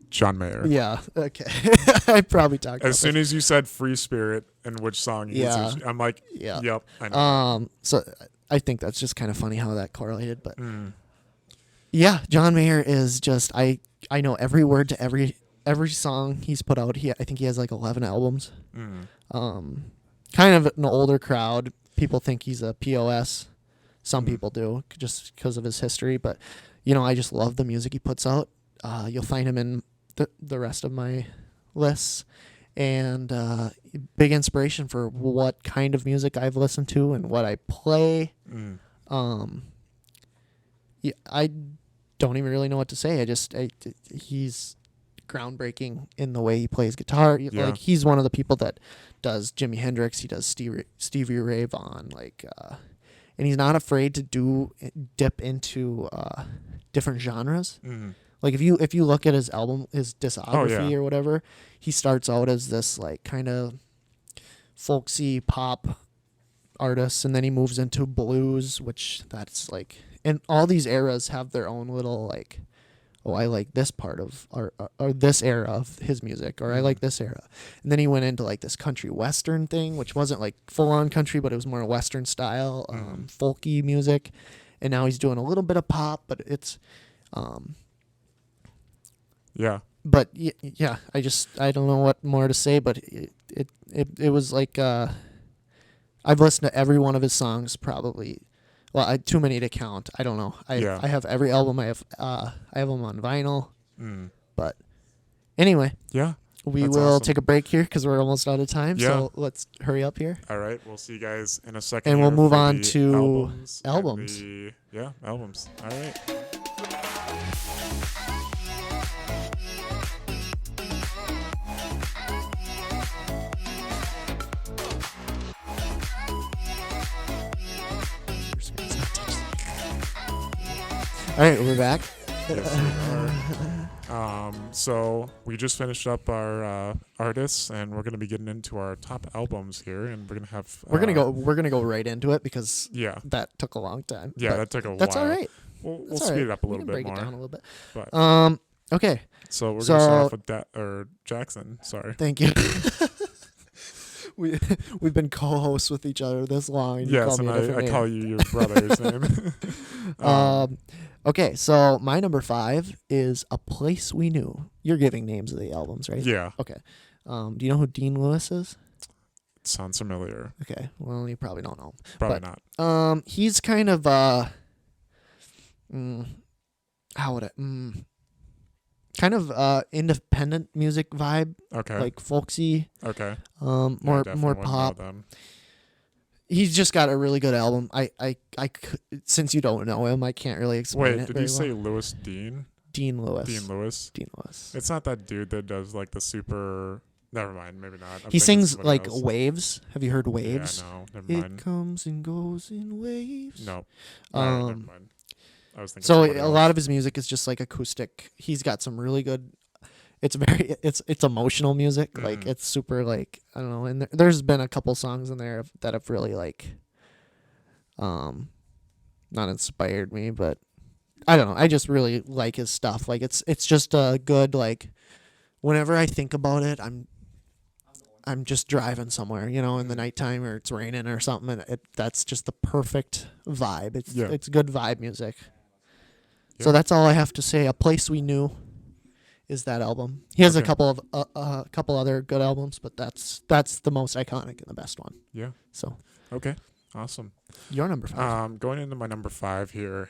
John Mayer. Yeah. Okay. I probably talked. As soon as you said "Free Spirit" and which song, Yeah. I'm like, Yeah. yep, I know. So I think that's just kind of funny how that correlated, but yeah, John Mayer is just I know every word to every song he's put out. I think he has like 11 albums. Kind of an older crowd. People think he's a POS. Some people do just because of his history, but I just love the music he puts out. You'll find him in the rest of my lists, and big inspiration for what kind of music I've listened to and what I play. Yeah, I don't even really know what to say. He's groundbreaking in the way he plays guitar. Yeah. Like he's one of the people that does Jimi Hendrix. He does Stevie Ray Vaughan. And he's not afraid to dip into different genres. Like if you look at his album, his discography or whatever, he starts out as this like kind of folksy pop artist, and then he moves into blues, which that's like, and all these eras have their own little like, oh, I like this part of or this era of his music, or I like this era, and then he went into like this country western thing, which wasn't like full on country, but it was more western style, folky music, and now he's doing a little bit of pop, but it's Yeah. but yeah, I don't know what more to say, but it was like I've listened to every one of his songs probably. Well, too many to count. I don't know. I have every album. I have them on vinyl. But anyway, Yeah. we That's will awesome. take a break here because we're almost out of time. Yeah. So let's hurry up here. All right. We'll see you guys in a second. And we'll here move for on the to and albums. albums. All right. All right, we're back. Yes, we are. So we just finished up our artists, and we're gonna be getting into our top albums here, and we're gonna have. We're gonna go right into it because Yeah. that took a long time. Yeah, But that took a that's while. all right. We'll That's all speed right. it up a We little can bit break it down a more. little bit. But Okay. so we're so- gonna start off with that or Jackson. Sorry. Thank you. We've been co-hosts with each other this long. And you Yes, call me and a different I name. call you your brother's name. Okay, so my number 5 is A Place We Knew. You're giving names of the albums, right? Yeah, Okay. Do you know who Dean Lewis is? it sounds familiar. Okay. Well, you probably don't know. Probably But- not. He's kind of how would kind of independent music vibe, Okay. like folksy, Okay. more Definitely wouldn't know pop. them. He's just got a really good album. Since you don't know him, I can't really explain Wait, it did very you say well. Lewis Dean? Dean Lewis? Dean Lewis. Dean Lewis. It's not that dude that does like the super. Never mind. Maybe not. I'm He thinking sings somebody like else. Waves. Have you heard Waves? Yeah, no, never It mind. comes and goes in waves. No. All right, never Um, mind. I was thinking. So somebody a else. lot of his music is just like acoustic. He's got some really good. It's very it's emotional music. Like it's super like I don't know. And there's been a couple songs in there that have really like, not inspired me, but I don't know. I just really like his stuff. Like it's just a good like. Whenever I think about it, I'm just driving somewhere, in the nighttime or it's raining or something, and that's just the perfect vibe. It's good vibe music. Yeah. So that's all I have to say. A Place We Knew is that album. He has a Okay. couple other good albums, but that's the most iconic and the best one. Yeah. So Okay. Awesome. your number 5. Going into my number 5 here.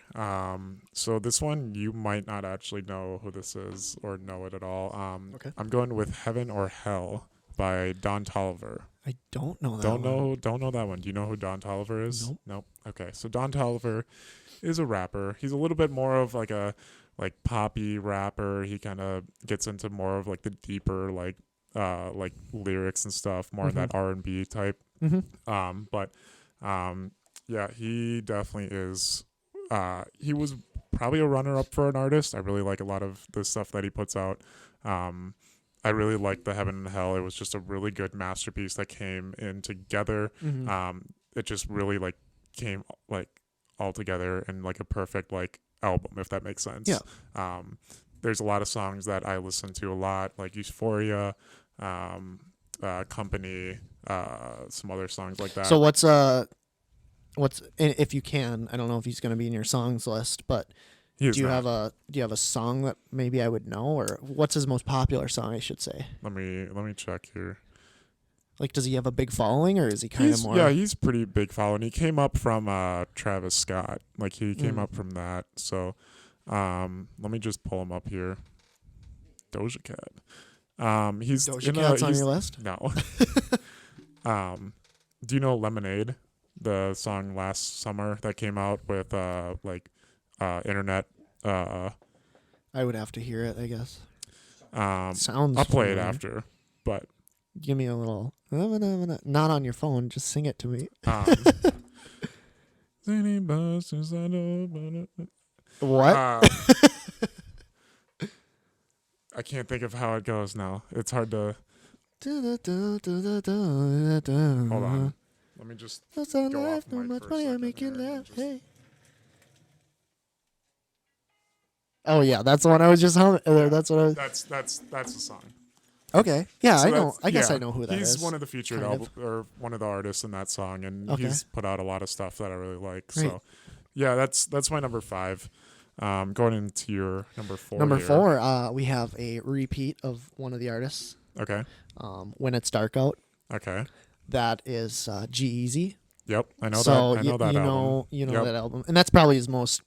So this one you might not actually know who this is or know it at all. Okay. I'm going with Heaven or Hell by Don Toliver. I don't know that. Don't know that one. Do you know who Don Toliver is? Nope. Okay. So Don Toliver is a rapper. He's a little bit more of like a poppy rapper. He kind of gets into more of like the deeper like lyrics and stuff, more in that R&B type. Mm-hmm. But yeah, he definitely is. He was probably a runner-up for an artist. I really like a lot of the stuff that he puts out. I really like the Heaven and Hell. It was just a really good masterpiece that came in together. Mm-hmm. It just really like came like all together in like a perfect like album, if that makes sense. Yeah. There's a lot of songs that I listen to a lot, like Euphoria, Company, some other songs like that. So what's if you can, I don't know if he's going to be in your songs list, but He is do you not. have a song that maybe I would know, or what's his most popular song, I should say? Let me check here. Like, does he have a big following, or is he kind of more? Yeah, he's pretty big following. He came up from Travis Scott. Like he came Mm. up from that. So let me just pull him up here. Doja Cat. He's Doja Cat's on your list? No. Do you know Lemonade? The song last summer that came out with internet. I would have to hear it, I guess. Sounds. I'll play it familiar. after, but Give me a little. Not on your phone. Just sing it to me. What? I can't think of how it goes now. It's hard to. Hold on. Let me just That's our go life, off no mic much for a money, I second make you here and laugh. just- Hey. Oh yeah, that's the one I was just humming. That's what I was. That's the song. Okay. Yeah, So I know. that's- I guess yeah, I know who that is. He's one of the featured kind album or one of the artists in that song, and Okay. he's put out a lot of stuff that I really like. Great. So, yeah, that's my number 5. Going into your number 4. Number here. 4, we have a repeat of one of the artists. Okay. When It's Dark Out. Okay. That is G-Eazy. Yep. I know So that. I know that album. you know Yep. that album, and that's probably his most,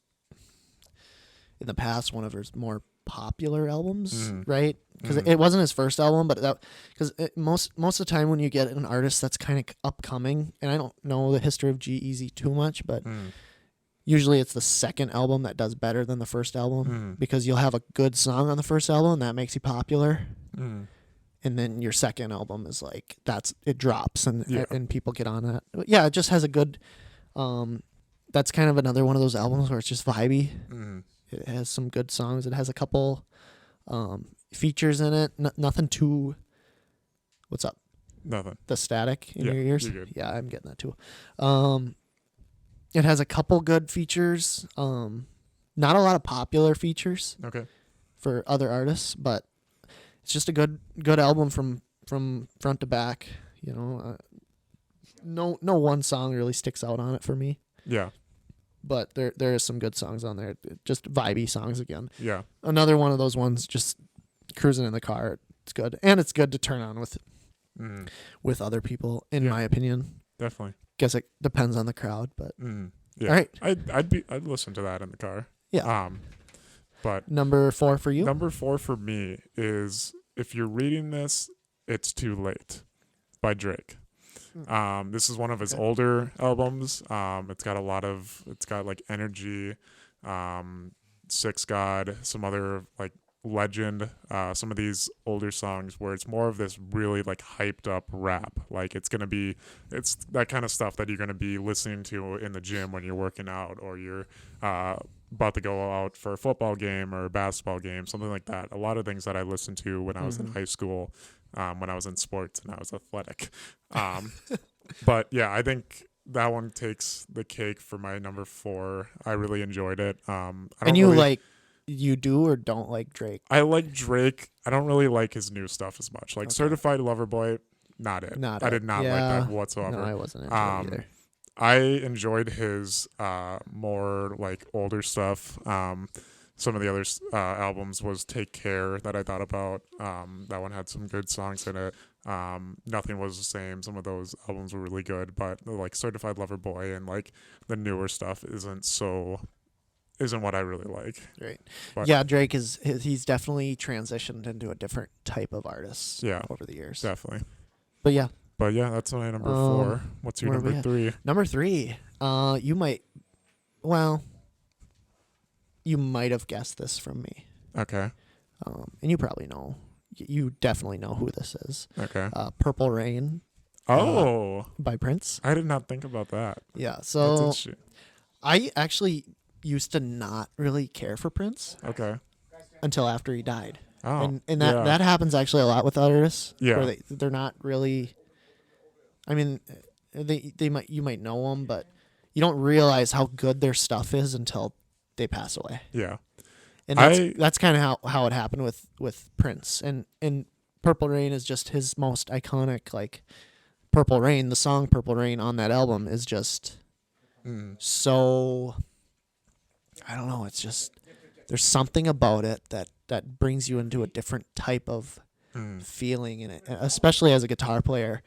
in the past, one of his more popular albums, Mhm. right? Because Mhm. it wasn't his first album, but because most of the time when you get an artist that's kind of upcoming, and I don't know the history of G-Eazy too much, but Mm. usually it's the second album that does better than the first album Mhm. because you'll have a good song on the first album that makes you popular. Mm. And then your second album is like it drops and Yeah. and people get on that. But yeah, it just has a good. That's kind of another one of those albums where it's just vibey. Mm. It has some good songs. It has a couple features in it. Nothing too. What's up? Nothing. The static in Yeah, your ears? you're good. Yeah, I'm getting that too. It has a couple good features. Not a lot of popular features Okay. for other artists, but it's just a good album from front to back. No one song really sticks out on it for me, Yeah. but there is some good songs on there. Just vibey songs again. Yeah. Another one of those ones just cruising in the car. It's good, and it's good to turn on Mm. with other people, in Yeah. my opinion. Definitely. Guess it depends on the crowd, but Mm. Yeah. all right. I'd listen to that in the car. Yeah. But Number 4 for you. number 4 for me is If You're Reading This, It's Too Late by Drake. This is one of his Okay. older albums. It's got like Energy, Six God, some other like Legend, some of these older songs where it's more of this really like hyped up rap. Like it's that kind of stuff that you're gonna be listening to in the gym when you're working out, or you're about to go out for a football game or a basketball game, something like that. A lot of things that I listened to when I was in high school, when I was in sports and I was athletic. But yeah, I think that one takes the cake for my number 4. I really enjoyed it. You do or don't like Drake? I like Drake. I don't really like his new stuff as much. Like Okay. Certified Lover Boy, not it. Not I it. did not like Yeah. that whatsoever. No, I wasn't into Um, it either. I enjoyed his more like older stuff. Some of the other albums was Take Care that I thought about. That one had some good songs in it. Nothing Was the Same. Some of those albums were really good, but like Certified Lover Boy and like the newer stuff isn't what I really like. Right. But Yeah, Drake he's definitely transitioned into a different type of artist Yeah. over the years. definitely. But yeah, But yeah, that's my number 4. What's your where are we number at? 3? number 3. You might have guessed this from me. Okay. And you probably know. You definitely know who this is. Okay. Purple Rain Oh, by Prince. I did not think about that. Yeah. That's So interesting. I actually used to not really care for Prince Okay. until after he died. Oh, And that, yeah. that happens actually a lot with artists. Yeah. Where they're not really. I mean, you might know them, but you don't realize how good their stuff is until they pass away. Yeah. And I- that's kind of how it happened with Prince. And Purple Rain is just his most iconic, like Purple Rain. The song Purple Rain on that album is just so. I don't know. It's just there's something about it that brings you into a different type of feeling in it, especially as a guitar player,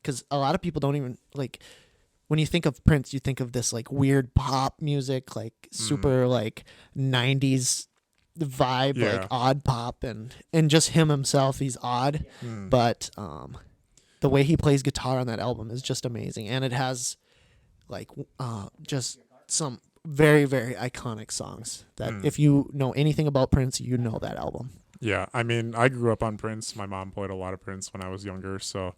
because a lot of people don't even like. When you think of Prince, you think of this like weird pop music, like super like 90s vibe, Yeah. like odd pop, and just himself, he's odd, but the way he plays guitar on that album is just amazing, and it has like just some very, very iconic songs that if you know anything about Prince, you know that album. Yeah, I mean, I grew up on Prince. My mom played a lot of Prince when I was younger, so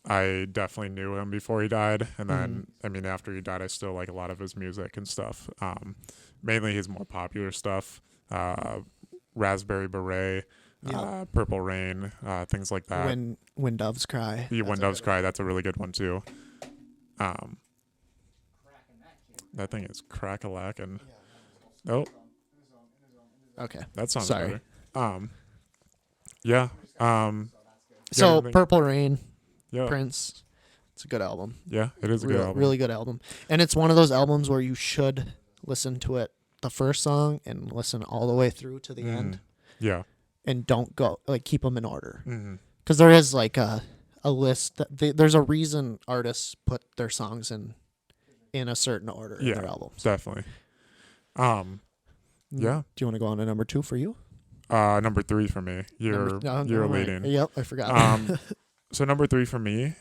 I definitely knew him before he died. And then, I mean, after he died, I still like a lot of his music and stuff. Mainly his more popular stuff, Raspberry Beret, Purple Rain, things like that. When Doves Cry. Yeah, When Doves Cry, that's a really good one too. That thing is crack-a-lackin'. Oh, Okay. that sounds Sorry. better. Yeah. So anything- Purple Rain, Yeah. Prince. It's a good album. Yeah, it is a good album. Really good album. And it's one of those albums where you should listen to it the first song and listen all the way through to the end, Yeah. and don't go like keep them in order, Mm-hmm. because there is like a list that there's a reason artists put their songs in a certain order in their albums. Definitely. Yeah. Do you want to go on to number 2 for you? Number 3 for me. You're right. leading. Yep, I forgot. So number 3 for me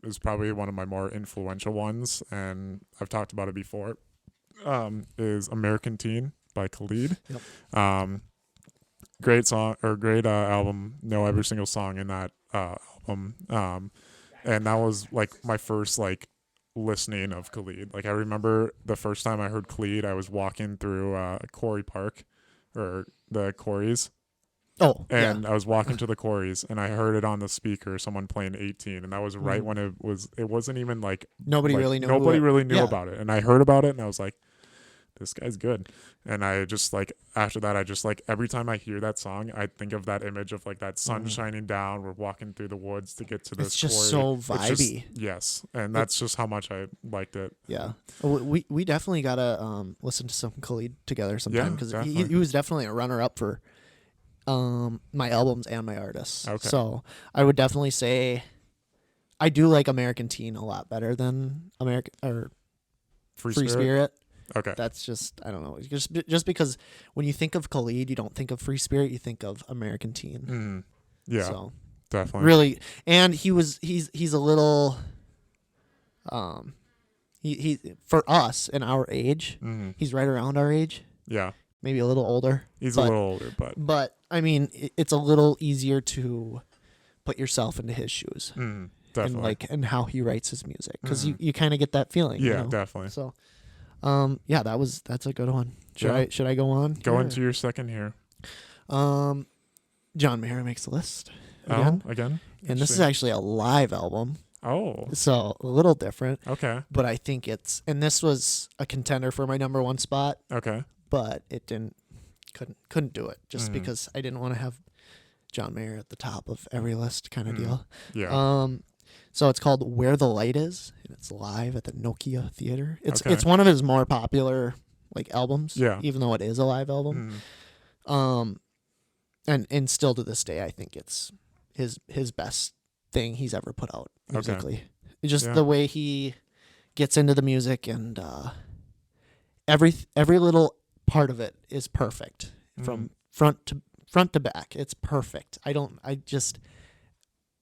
is probably one of my more influential ones, and I've talked about it before. Is American Teen by Khalid. Yep. Great song or great album. Know every single song in that album. And that was like my first like listening of Khalid. Like I remember the first time I heard Khalid, I was walking through Quarry Park, or the quarries. Oh, And yeah. I was walking to the quarries, and I heard it on the speaker, someone playing 18, and that was right when it wasn't even like Nobody like, really knew. nobody really knew yeah. about it, and I heard about it, and I was like, this guy's good. And I just like after that, I just like every time I hear that song, I think of that image of like that sun shining down. We're walking through the woods to get to this. It's just quarry. so It's just- vibey. yes, and that's just how much I liked it. Yeah, we definitely gotta listen to some Khalid together sometime, Yeah, because definitely. he was definitely a runner up for my albums and my artists. Okay. So I would definitely say I do like American Teen a lot better than Free Spirit. Okay. That's just, I don't know, just because when you think of Khalid, you don't think of Free Spirit, you think of American Teen. Mm. Yeah, So definitely. really, and he's a little he for us in our age, Mm. he's right around our age, Yeah, maybe a little older. he's but, a little older, but I mean, it's a little easier to put yourself into his shoes definitely. and how he writes his music, because you kind of get that feeling. Yeah, you know? definitely. So, yeah, that's a good one. Yeah. Should I go on? Go into your second here. John Mayer makes the list again, Oh, again? and this is Interesting. actually a live album, Oh, so a little different. okay. But I think this was a contender for my number 1 spot, Okay. but it couldn't do it just Mhm. because I didn't want to have John Mayer at the top of every list kind of deal. Yeah. So it's called Where the Light Is, and it's live at the Nokia Theater. Okay. It's one of his more popular like albums, Yeah. even though it is a live album. And still to this day, I think it's his best thing he's ever put out musically. It's just the way he gets into the music, and every little part of it is perfect from front to back. It's perfect.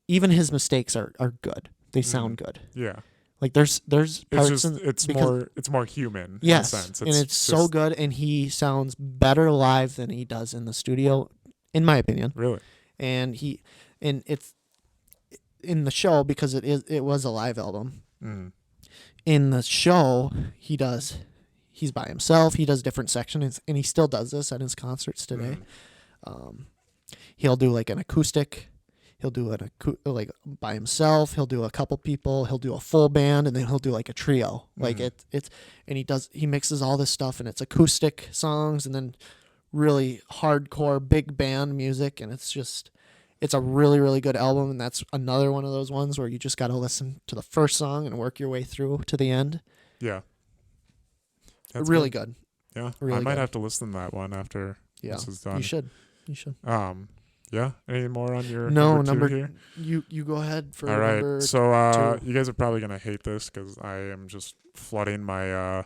Even his mistakes are good. They sound good. Yeah. Like there's parts it's more human. Yes, in a sense. and it's so good, and he sounds better live than he does in the studio, in my opinion. Really. And it's in the show, because it was a live album. In the show, he's by himself. He does different sections, and he still does this at his concerts today. He'll do like an acoustic. He'll do like by himself. He'll do a couple people. He'll do a full band, and then he'll do like a trio. Like and he mixes all this stuff, and it's acoustic songs, and then really hardcore big band music, and it's a really, really good album. And that's another one of those ones where you just got to listen to the first song and work your way through to the end. Yeah. That's really good. Yeah. Really I might good. have to listen to that one after this is done. You should. Yeah. Any more on your number two here? You go ahead for All right. number So two. you guys are probably gonna hate this because I am just flooding my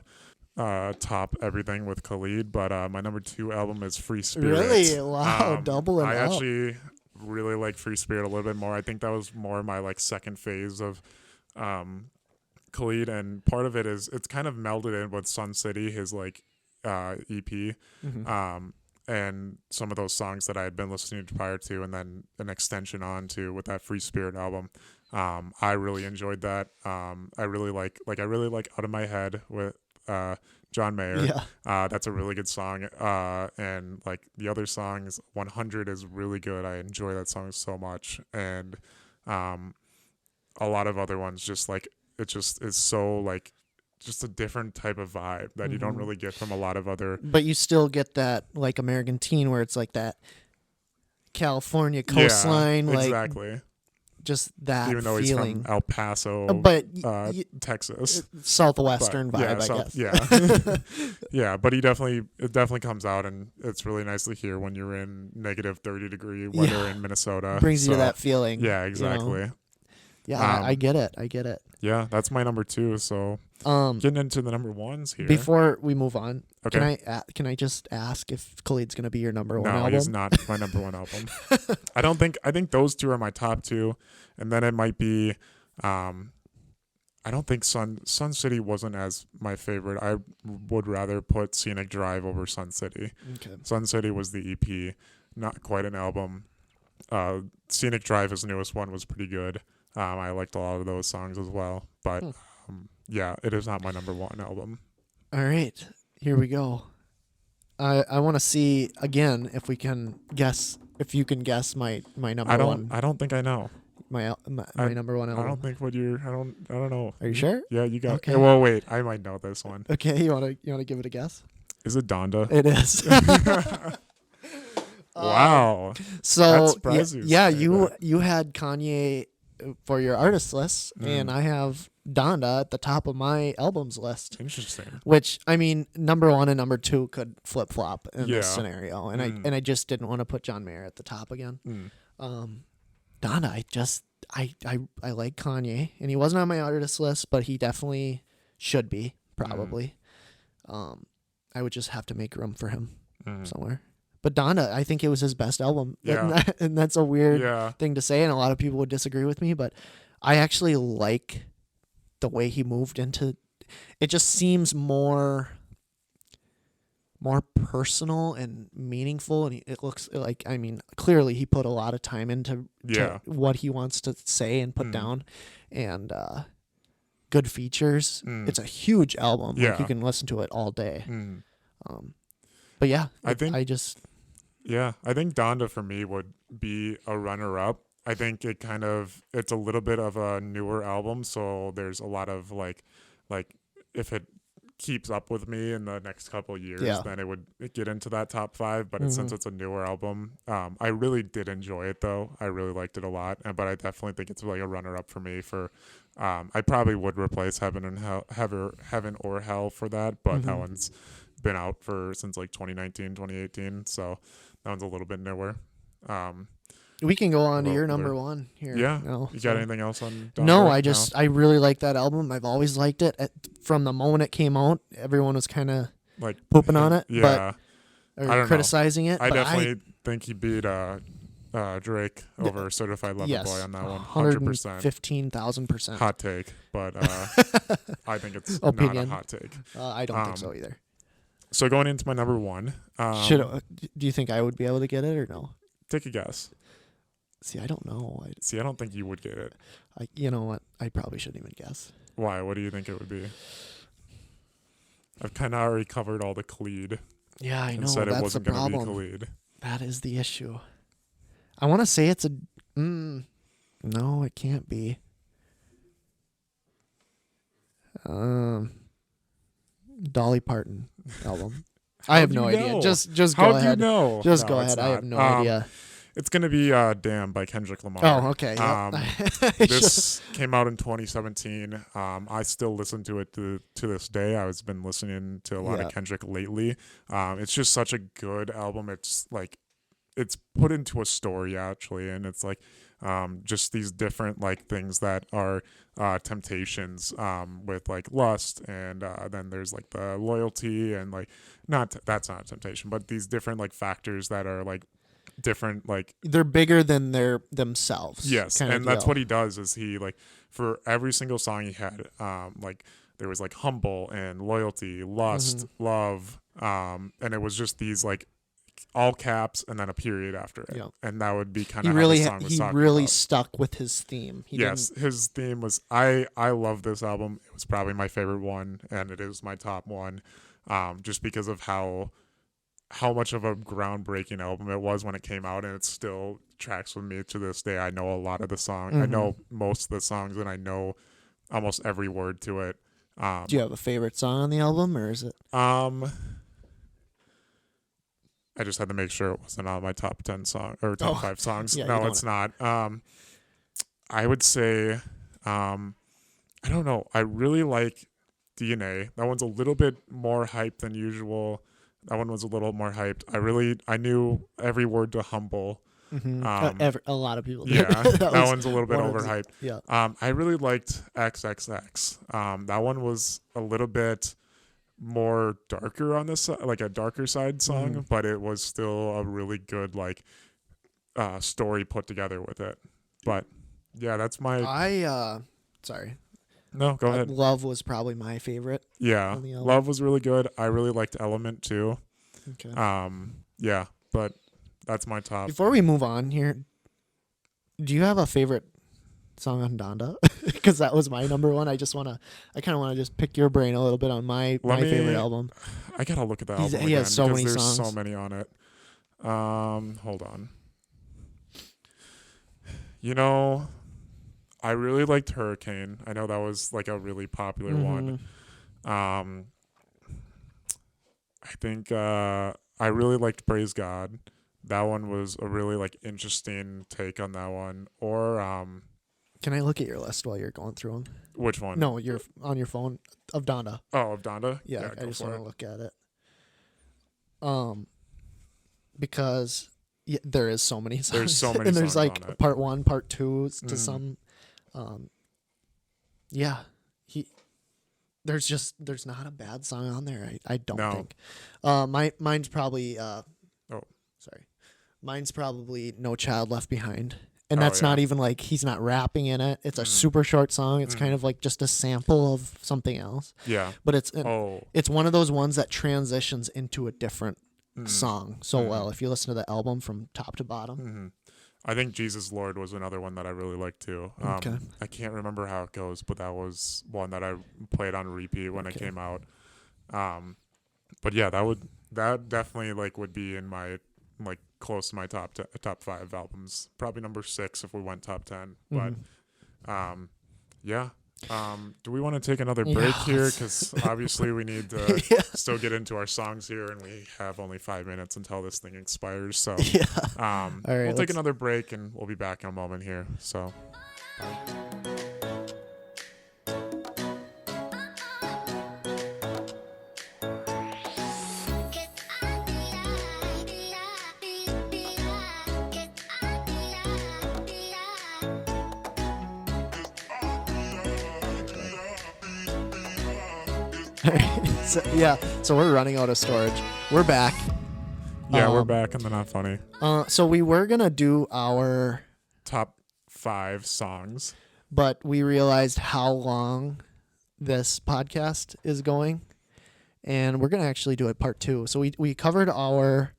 top everything with Khalid, but my number 2 album is Free Spirit. Really? Wow, doubling I up. actually really like Free Spirit a little bit more. I think that was more my like second phase of Khalid, and part of it is it's kind of melded in with Sun City, his like EP. And some of those songs that I had been listening to prior to, and then an extension on to with that Free Spirit album. I really enjoyed that. I really like Out of My Head with John Mayer. Yeah. That's a really good song. And like the other songs, 100 is really good. I enjoy that song so much. And a lot of other ones, just like it just is so like just a different type of vibe that you don't really get from a lot of other. But you still get that like American Teen, where it's like that California coastline, yeah, like exactly. Just that even though feeling. he's from El Paso, but Texas, southwestern but, vibe, I guess. Yeah, yeah, but it definitely comes out, and it's really nice to hear when you're in negative 30-degree weather in Minnesota. Brings you to that feeling. Yeah, exactly. You know? Yeah, I get it. Yeah, that's my number 2. So getting into the number 1s here. Before we move on, okay. can I just ask if Khalid's going to be your number 1 album? No, he's not my number 1 album. I think those 2 are my top 2, and then it might be I don't think Sun City wasn't as my favorite. I would rather put Scenic Drive over Sun City. Okay. Sun City was the EP, not quite an album. Scenic Drive, his newest one, was pretty good. I liked a lot of those songs as well, but yeah, it is not my number 1 album. All right, here we go. I want to see again if you can guess my number 1. I don't think I know. My number 1 album. I don't think I don't know. Are you sure? Yeah, you got. Okay. Well, wait, I might know this one. Okay, you wanna give it a guess? Is it Donda? It is. Wow. So that surprises you had Kanye for your artist list, and I have Donda at the top of my albums list. Interesting. Which, I mean, number 1 and number 2 could flip flop in this Yeah. scenario, and I just didn't want to put John Mayer at the top again. Donda, I like Kanye, and he wasn't on my artist list, but he definitely should be probably. I would just have to make room for him somewhere. But Donda, I think it was his best album. Yeah. And that's a weird thing to say, and a lot of people would disagree with me, but I actually like the way he moved into it. Just seems more personal and meaningful, and it looks like, I mean, clearly he put a lot of time into to what he wants to say and put down, and good features. It's a huge album. Yeah. Like, you can listen to it all day. But yeah, I think Donda for me would be a runner-up. I think it's a little bit of a newer album, so there's a lot of like if it keeps up with me in the next couple of years, Yeah. then it would get into that top 5. But since it's a newer album, I really did enjoy it though. I really liked it a lot, but I definitely think it's like a runner up for me. For I probably would replace Heaven and Hell, Heaven or Hell for that, but that one's been out since like 2019, 2018, so that one's a little bit newer. We can go on to Well, your number one here. Yeah. No, You got anything else on Donda? No, I really like that album. I've always liked it. From the moment it came out, everyone was kind of like pooping on it, Yeah. I or don't know. criticizing it. I but definitely think he beat Drake over Certified Lover yes, Boy on that one. 100%. 115,000%. Hot take, but I think it's Opinion. not a hot take. I don't think so either. So going into my number one, Do you think I would be able to get it or no? take a guess. See, I don't know. See, I don't think you would get it. You know what? I probably shouldn't even guess. Why? What do you think it would be? I've kind of already covered all the Khalid Yeah, I and know. said it That's the wasn't going to be problem. Khalid. That is the issue. I want to say it's a. No, it can't be. Dolly Parton album. I have no idea. know? Just How go do ahead. you know? Just No, go it's ahead. I have not. no idea. It's going to be Damn by Kendrick Lamar. Oh, okay. Yep. This came out in 2017. I still listen to it to this day. I've been listening to a lot Yeah. of Kendrick lately. It's just such a good album. It's like it's put into a story actually, and it's like just these different like things that are temptations with like lust, and then there's like the loyalty and like that's not a temptation, but these different like factors that are like different like They're bigger than themselves. yes, kind of and that's deal. what he does is he like for every single song he had like there was like humble and loyalty, lust, love, and it was just these like all caps and then a period after it. Yeah. And that would be kind He of really, how the song was he talking really about. stuck with his theme. He Yes, his theme was I love this album. It was probably my favorite one, and it is my top one, just because of how much of a groundbreaking album it was when it came out, and it still tracks with me to this day. I know a lot of the songs. I know most of the songs, and I know almost every word to it. Do you have a favorite song on the album, or is it? I just had to make sure it wasn't on my top 10 song or top 5 songs. Yeah, you No, don't it's not. I would say, I don't know. I really like DNA. That one's a little bit more hyped than usual. That one was a little more hyped. I knew every word to Humble. A lot of people did. Yeah, that one's a little bit one of the- overhyped. Yeah. I really liked XXX. That one was a little bit more darker on this, like a darker side song, but it was still a really good like story put together with it. But yeah, that's my. Sorry. No, go ahead. Love was probably my favorite. Yeah, on the album. Love was really good. I really liked Element too. Okay. Yeah, but that's my top. Before we move on here, do you have a favorite song on Donda? Because that was my number one. I kind of want to just pick your brain a little bit on my favorite album. I gotta look at the album He again has so because many there's songs. so many on it. Hold on. You know, I really liked Hurricane. I know that was like a really popular one. I think I really liked Praise God. That one was a really like interesting take on that one. Or Can I look at your list while you're going through them? which one? No, you're on your phone of Donda. Oh, of Donda? Yeah, I go just for want to it. look at it. Because there is so many songs. There's so many and there's songs like on it. part 1, part 2 to some. Yeah, there's not a bad song on there. I don't No. think. Mine's probably sorry, mine's probably No Child Left Behind. And Oh, that's yeah. not even like he's not rapping in it. It's a super short song. It's kind of like just a sample of something else. Yeah. But it's Oh. it's one of those ones that transitions into a different song so well if you listen to the album from top to bottom. I think Jesus Lord was another one that I really liked too. Okay. I can't remember how it goes, but that was one that I played on repeat when it came out. But yeah, that definitely like would be in my like close to my top 5 albums. Probably number 6 if we went top 10. But yeah. Do we want to take another break Yeah, here? let's- Because obviously we need to Yeah. still get into our songs here, and we have only 5 minutes until this thing expires. So Yeah. All right, we'll take let's- another break, and we'll be back in a moment here. So. So we're running out of storage. We're back. Yeah, we're Um, back in the Not Funny. So we were gonna do our, Top 5 songs. but we realized how long this podcast is going, and we're gonna actually do it part 2. So we covered our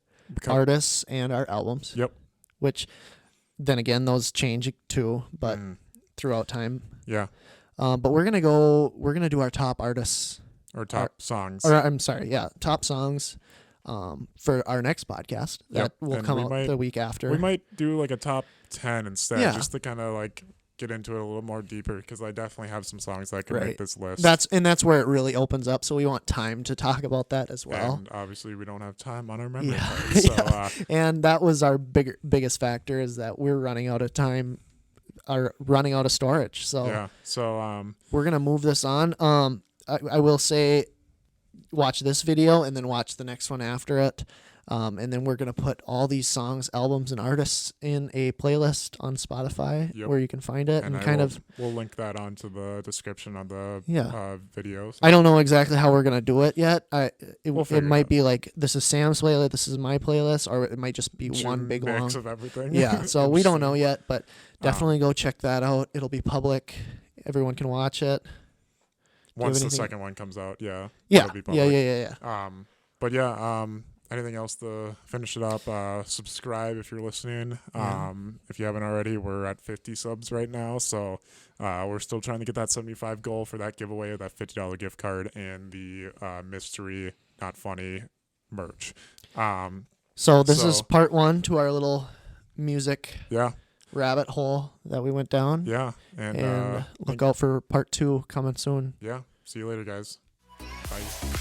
artists and our albums. Yep. Which, then again, those change too, but throughout time. Yeah. But we're gonna do our top artists. Or top songs. Or I'm sorry, yeah, top songs for our next podcast that Yep, will and come we out might- the week after. We might do like a top 10 instead, Yeah. just to kind of like get into it a little more deeper, because I definitely have some songs that can Right. make this list. That's where it really opens up. So we want time to talk about that as well. And obviously we don't have time on our memory Yeah. card. So Yeah. And that was our biggest factor, is that we're running out of time, are running out of storage. So yeah. So we're gonna move this on. I will say, watch this video and then watch the next one after it. And then we're going to put all these songs, albums, and artists in a playlist on Spotify Yep. where you can find it. And we'll link that onto the description of the Yeah. videos. I don't know exactly how we're going to do it yet. We'll It figure it might out. be like, this is Sam's playlist, this is my playlist, or it might just be one big long. mix of everything. Yeah, so we don't Interesting. know yet, but definitely go check that out. It'll be public. Everyone can watch it. Once the anything- second one comes out, yeah. Yeah, it'll be yeah, public. yeah. But yeah, anything else to finish it up? Subscribe if you're listening. Yeah. If you haven't already, we're at 50 subs right now, so we're still trying to get that 75 goal for that giveaway of that $50 gift card and the mystery Not Funny merch. So this is So- part 1 to our little music Yeah, rabbit hole that we went down. yeah, and And look out for part 2 coming soon. yeah. See you later, guys. Bye.